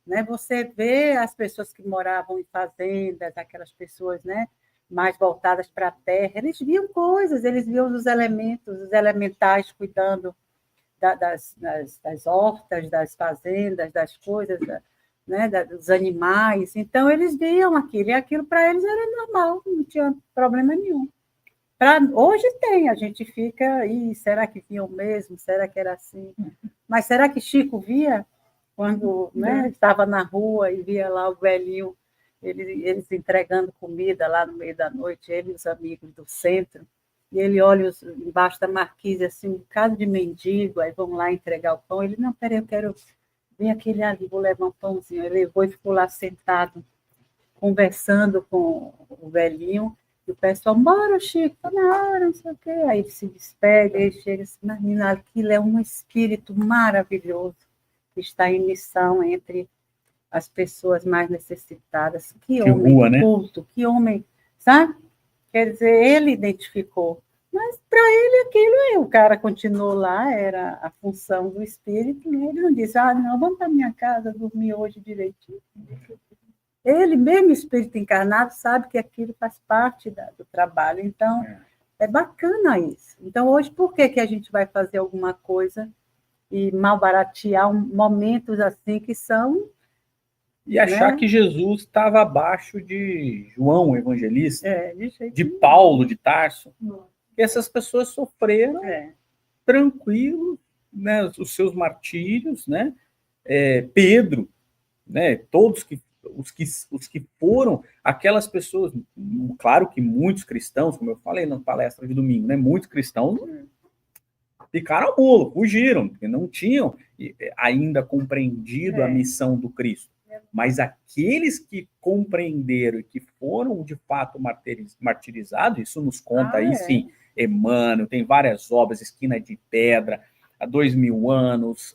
Né? Você vê as pessoas que moravam em fazendas, aquelas pessoas, né, mais voltadas para a terra, eles viam coisas, eles viam os elementos, os elementais cuidando das hortas, das fazendas, das coisas, né, dos animais. Então, eles viam aquilo, e aquilo para eles era normal, não tinha problema nenhum. Hoje tem, a gente fica, será que viam mesmo? Será que era assim? Mas será que Chico via? Quando, né, estava na rua e via lá o velhinho, eles entregando comida lá no meio da noite, ele e os amigos do centro, e ele olha embaixo da marquise, assim, um bocado de mendigo, aí vão lá entregar o pão. Ele, não, peraí, eu quero ver aquele ali, vou levar um pãozinho. Ele levou e ficou lá sentado, conversando com o velhinho, e o pessoal, bora, Chico, tá na hora, não sei o quê. Aí ele se despede, aí chega assim, menina, aquilo é um espírito maravilhoso, que está em missão entre as pessoas mais necessitadas. Que homem culto, né? Que homem, sabe? Quer dizer, ele identificou. Mas para ele aquilo, o cara continuou lá, era a função do espírito, e ele não disse, não, vamos para minha casa dormir hoje direitinho. Ele, mesmo espírito encarnado, sabe que aquilo faz parte do trabalho. Então, é bacana isso. Então, hoje, por que a gente vai fazer alguma coisa e malbaratear momentos assim que são... E achar, né, que Jesus estava abaixo de João, o evangelista, de Paulo, de Tarso. Que essas pessoas sofreram tranquilo, né, os seus martírios, né? Pedro, né, todos os que foram, aquelas pessoas, claro que muitos cristãos, como eu falei na palestra de domingo, né, muitos cristãos ficaram a bolo, fugiram, porque não tinham ainda compreendido a missão do Cristo. Mas aqueles que compreenderam e que foram, de fato, martirizados, isso nos conta aí, sim, Emmanuel, tem várias obras, Esquina de Pedra, há 2000 anos,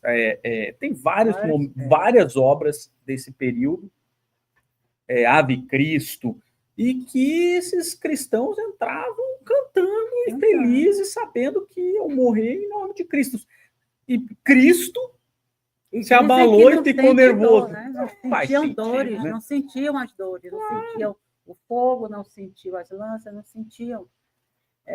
tem várias obras desse período, Ave Cristo, e que esses cristãos entravam cantando e felizes, sabendo que iam morrer em nome de Cristo. E Cristo se abalou e não ficou sente nervoso. dor, né? Não Faz sentiam sentido, dores, né? não sentiam as dores, não sentiam o fogo, não sentiam as lanças, não sentiam.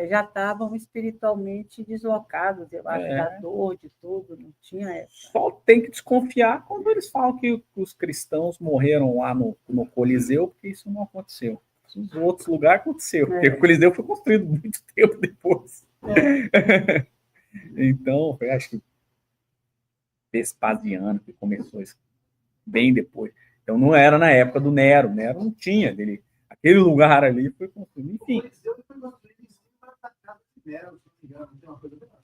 Já estavam espiritualmente deslocados, eu acho, da dor, de tudo, não tinha essa. Só tem que desconfiar quando eles falam que os cristãos morreram lá no Coliseu, porque isso não aconteceu. Nos outros lugares aconteceu, porque o Coliseu foi construído muito tempo depois. Então, eu acho que Vespasiano que começou isso bem depois. Então não era na época do Nero. Nero não tinha. Aquele lugar ali foi construído. Enfim. O Coliseu foi construído em cima da casa de Nero, se não me engano, não tem uma coisa dessa.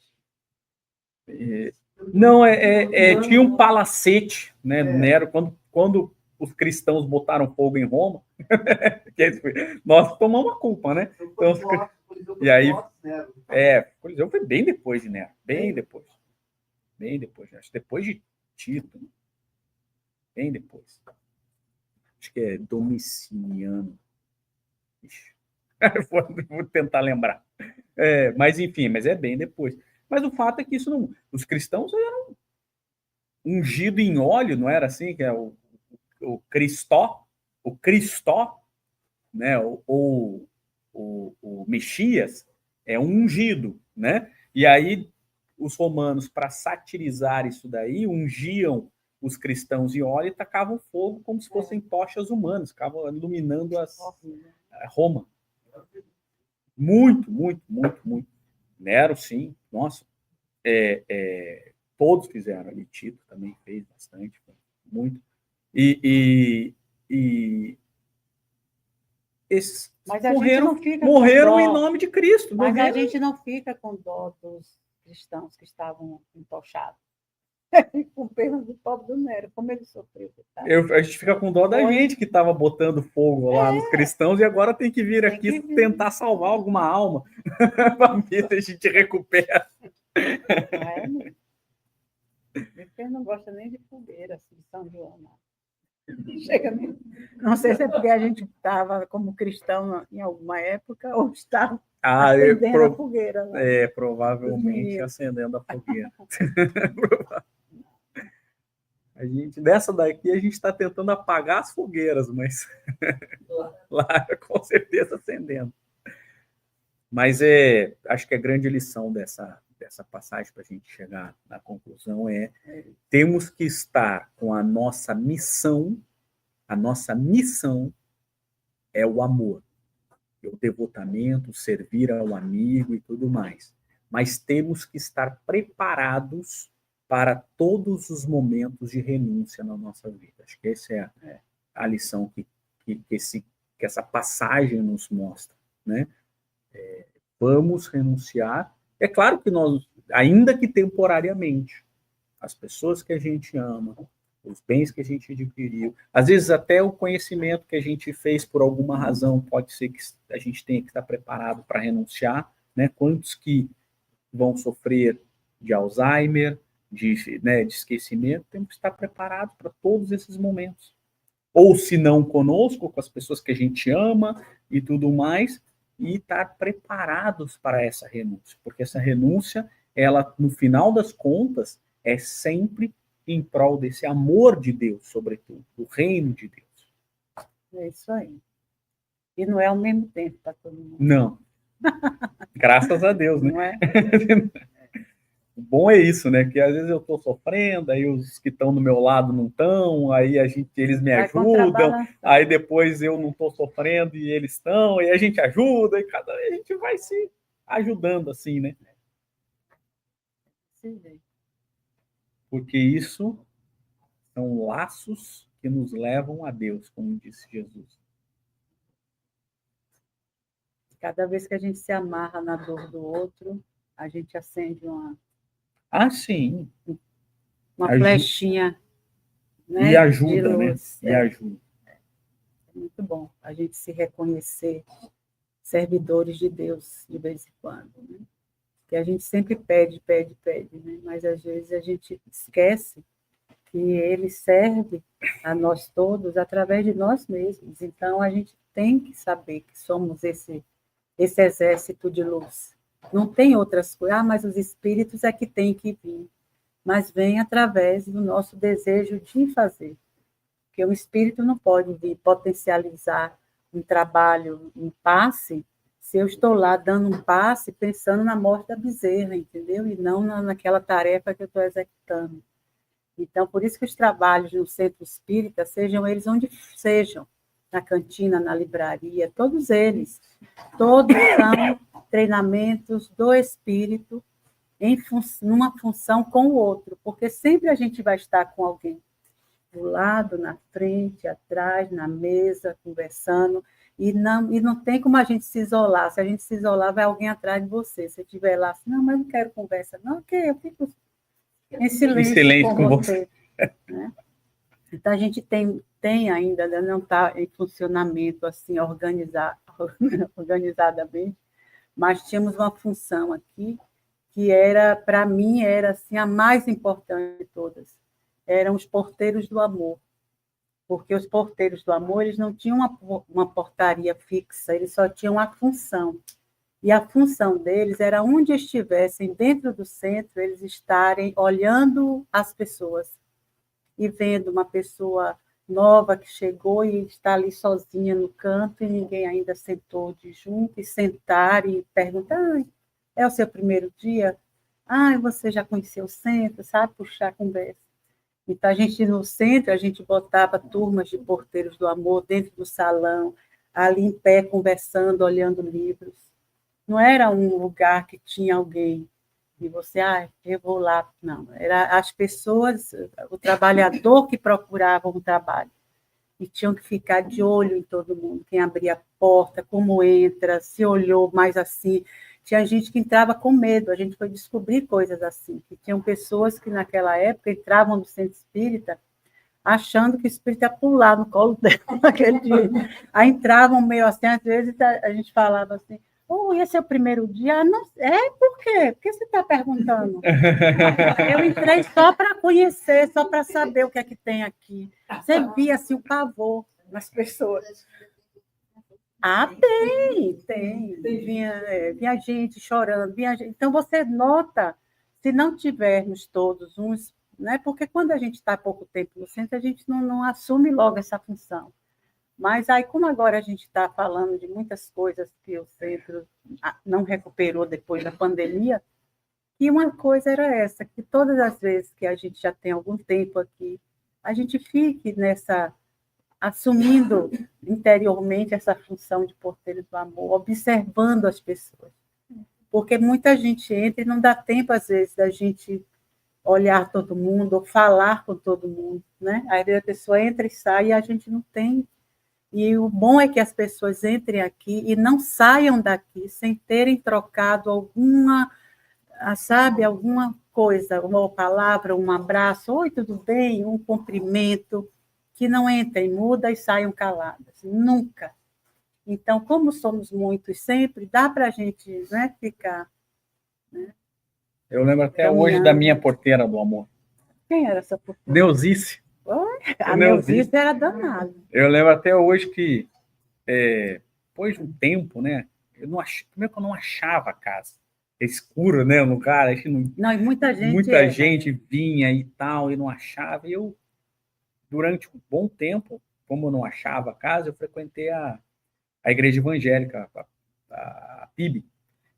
Não, tinha um palacete, né, do Nero, quando os cristãos botaram fogo em Roma, nós tomamos a culpa, né? Então, e aí, o Coliseu foi bem depois de Nero, bem depois, acho que depois de Tito, bem depois. Acho que é Domiciano. Ixi. Vou tentar lembrar. Mas enfim, mas é bem depois. Mas o fato é que isso não. Os cristãos eram ungidos em óleo, não era assim? Que é o Cristó, né? Ou o Mexias é ungido, né? E aí os romanos, para satirizar isso daí, ungiam os cristãos em óleo e tacavam fogo como se fossem tochas humanas, ficavam iluminando Roma. Muito, muito, muito, muito. Nero, sim. Nossa. Todos fizeram ali. Tito também fez bastante. Muito. E esses morreram em nome de Cristo. Mas a gente não fica com dó dos cristãos que estavam entochados. Com pena do pobre do Nero, como ele sofreu. A gente fica com dó da gente que estava botando fogo lá nos cristãos e agora tem que vir aqui tentar salvar alguma alma para ver se a gente recupera. Ele não gosta nem de fogueira, assim, São João. Chega mesmo. Não sei se é porque a gente estava como cristão em alguma época ou estava acendendo a fogueira. Lá. Provavelmente acendendo a fogueira. Dessa daqui, a gente está tentando apagar as fogueiras, mas lá com certeza acendendo. Mas acho que a grande lição dessa passagem para a gente chegar na conclusão temos que estar com a nossa missão. A nossa missão é o amor, o devotamento, servir ao amigo e tudo mais. Mas temos que estar preparados para todos os momentos de renúncia na nossa vida. Acho que essa é a lição que essa passagem nos mostra, né? Vamos renunciar. É claro que nós, ainda que temporariamente, as pessoas que a gente ama, os bens que a gente adquiriu, às vezes até o conhecimento que a gente fez por alguma razão, pode ser que a gente tenha que estar preparado para renunciar, né? Quantos que vão sofrer de Alzheimer, de esquecimento, temos que estar preparados para todos esses momentos. Ou se não conosco, com as pessoas que a gente ama e tudo mais, e estar preparados para essa renúncia, porque essa renúncia, ela, no final das contas, é sempre em prol desse amor de Deus, sobretudo, do reino de Deus. É isso aí. E não é ao mesmo tempo para todo mundo. Não. Graças a Deus, né? Não é? O bom é isso, né? Que às vezes eu estou sofrendo, aí os que estão do meu lado não estão, aí eles me ajudam, aí depois eu não estou sofrendo e eles estão, e a gente ajuda, e a gente vai se ajudando assim, né? Sim. Porque isso são laços que nos levam a Deus, como disse Jesus. Cada vez que a gente se amarra na dor do outro, a gente acende uma sim. Flechinha, né? E ajuda, né? E ajuda. É muito bom a gente se reconhecer servidores de Deus de vez em quando, né? Que a gente sempre pede, né? Mas às vezes a gente esquece que ele serve a nós todos através de nós mesmos. Então a gente tem que saber que somos esse exército de luz. Não tem outras coisas. Mas os espíritos é que têm que vir. mas vem através do nosso desejo de fazer. Porque o espírito não pode vir potencializar um trabalho, um passe, se eu estou lá dando um passe pensando na morte da bezerra, entendeu? E não naquela tarefa que eu estou executando. Então, por isso que os trabalhos no centro espírita, sejam eles onde sejam, na cantina, na livraria, todos eles, todos são treinamentos do espírito numa função com o outro, porque sempre a gente vai estar com alguém, do lado, na frente, atrás, na mesa, conversando, e não tem como a gente se isolar. Se a gente se isolar, vai alguém atrás de você. Se estiver lá, assim, não, mas não quero conversa. Não, ok, eu fico em silêncio com você. Né? Então, a gente tem ainda, não está em funcionamento assim, organizadamente, mas tínhamos uma função aqui que era, para mim, era assim, a mais importante de todas. Eram os porteiros do amor. Porque os porteiros do amor, eles não tinham uma portaria fixa, eles só tinham a função. E a função deles era, onde estivessem dentro do centro, eles estarem olhando as pessoas e vendo uma pessoa nova que chegou e está ali sozinha no canto e ninguém ainda sentou de junto, e sentar e perguntar, é o seu primeiro dia? Você já conheceu o centro, sabe? Puxar a conversa. Então, a gente, no centro, a gente botava turmas de porteiros do amor dentro do salão, ali em pé, conversando, olhando livros. Não era um lugar que tinha alguém, e você, eu vou lá. Não, era as pessoas, o trabalhador que procurava um trabalho. E tinham que ficar de olho em todo mundo, quem abria a porta, como entra, se olhou mais assim. Tinha gente que entrava com medo, a gente foi descobrir coisas assim, que tinham pessoas que naquela época entravam no centro espírita achando que o espírito ia pular no colo dela naquele dia. Aí entravam meio assim, às vezes a gente falava assim, esse é o primeiro dia? Não, por quê? Por que você está perguntando? Eu entrei só para conhecer, só para saber o que é que tem aqui. Você via assim, o pavor nas pessoas. Tem. Vinha gente chorando. Então, você nota, se não tivermos todos uns, né? Porque quando a gente está há pouco tempo no centro, a gente não assume logo essa função. Mas aí, como agora a gente está falando de muitas coisas que o centro não recuperou depois da pandemia, e uma coisa era essa, que todas as vezes que a gente já tem algum tempo aqui, a gente fique assumindo interiormente essa função de porteiro do amor, observando as pessoas. Porque muita gente entra e não dá tempo, às vezes, da gente olhar todo mundo ou falar com todo mundo, né? Aí a pessoa entra e sai e a gente não tem. E o bom é que as pessoas entrem aqui e não saiam daqui sem terem trocado alguma coisa, uma palavra, um abraço, oi, tudo bem? Um cumprimento, que não entrem, mudam e saiam caladas, nunca. Então, como somos muitos sempre, dá para a gente, né, ficar... Né, eu lembro até hoje da minha porteira do amor. Quem era essa porteira? Neuzice. A Neuzice era danada. Eu lembro até hoje que, depois de um tempo, né, primeiro que eu não achava a casa. É escuro, né, no lugar. Não, e muita gente vinha e tal, e não achava. E eu, durante um bom tempo, como eu não achava a casa, eu frequentei a igreja evangélica, a PIB.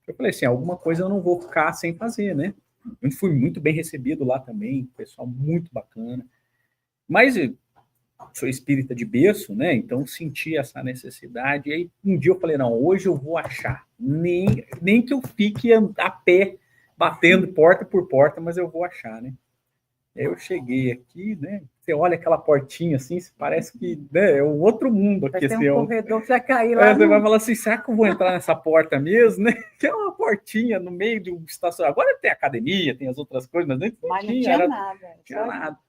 Eu falei assim, alguma coisa eu não vou ficar sem fazer, né? Eu fui muito bem recebido lá também, pessoal muito bacana. Mas eu sou espírita de berço, né? Então senti essa necessidade. E aí um dia eu falei, não, hoje eu vou achar. Nem que eu fique a pé, batendo porta por porta, mas eu vou achar, né? Aí eu cheguei aqui, né? Você olha aquela portinha assim, parece que, né, é um outro mundo aqui. Vai ter um corredor que vai cair lá. Você vai falar assim, será que eu vou entrar nessa porta mesmo, né? Que é uma portinha no meio de um estacionamento. Agora tem academia, tem as outras coisas, mas não tinha nada. Não tinha nada.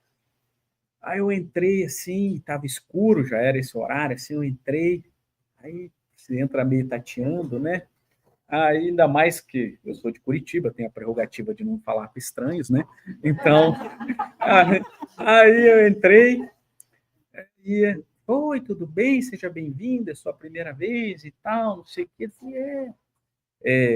Aí eu entrei assim, estava escuro, já era esse horário, assim, eu entrei, aí você entra meio tateando, né? Aí, ainda mais que eu sou de Curitiba, tenho a prerrogativa de não falar com estranhos, né? Então, aí eu entrei e, oi, tudo bem? Seja bem-vindo, é sua primeira vez e tal, não sei o que.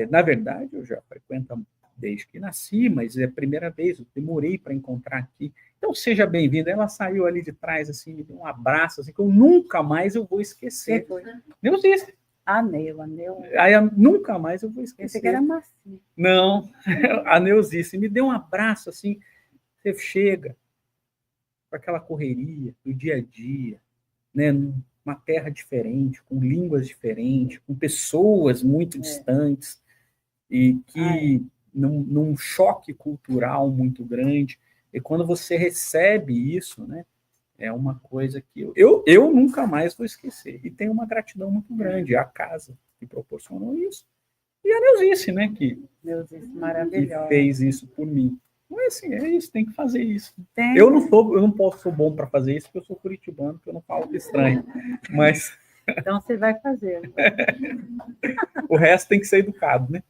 Na verdade, eu já frequento há desde que nasci, mas é a primeira vez, eu demorei para encontrar aqui. Então, seja bem-vinda. Ela saiu ali de trás, assim, me deu um abraço, assim, que eu nunca mais eu vou esquecer. Neuzice. Anel. Aí, nunca mais eu vou esquecer. Pensei que era macio. Não, a Neuzice me deu um abraço, assim, você chega com aquela correria do dia a dia, né, numa terra diferente, com línguas diferentes, com pessoas muito distantes, e que num choque cultural muito grande, e quando você recebe isso, né, é uma coisa que eu nunca mais vou esquecer, e tenho uma gratidão muito grande à casa que proporcionou isso, e a Neuzice, né, que fez isso por mim. Mas assim, é isso, tem que fazer isso. Eu não posso bom para fazer isso, porque eu sou curitibano, porque eu não falo estranho, mas... Então você vai fazer. O resto tem que ser educado, né?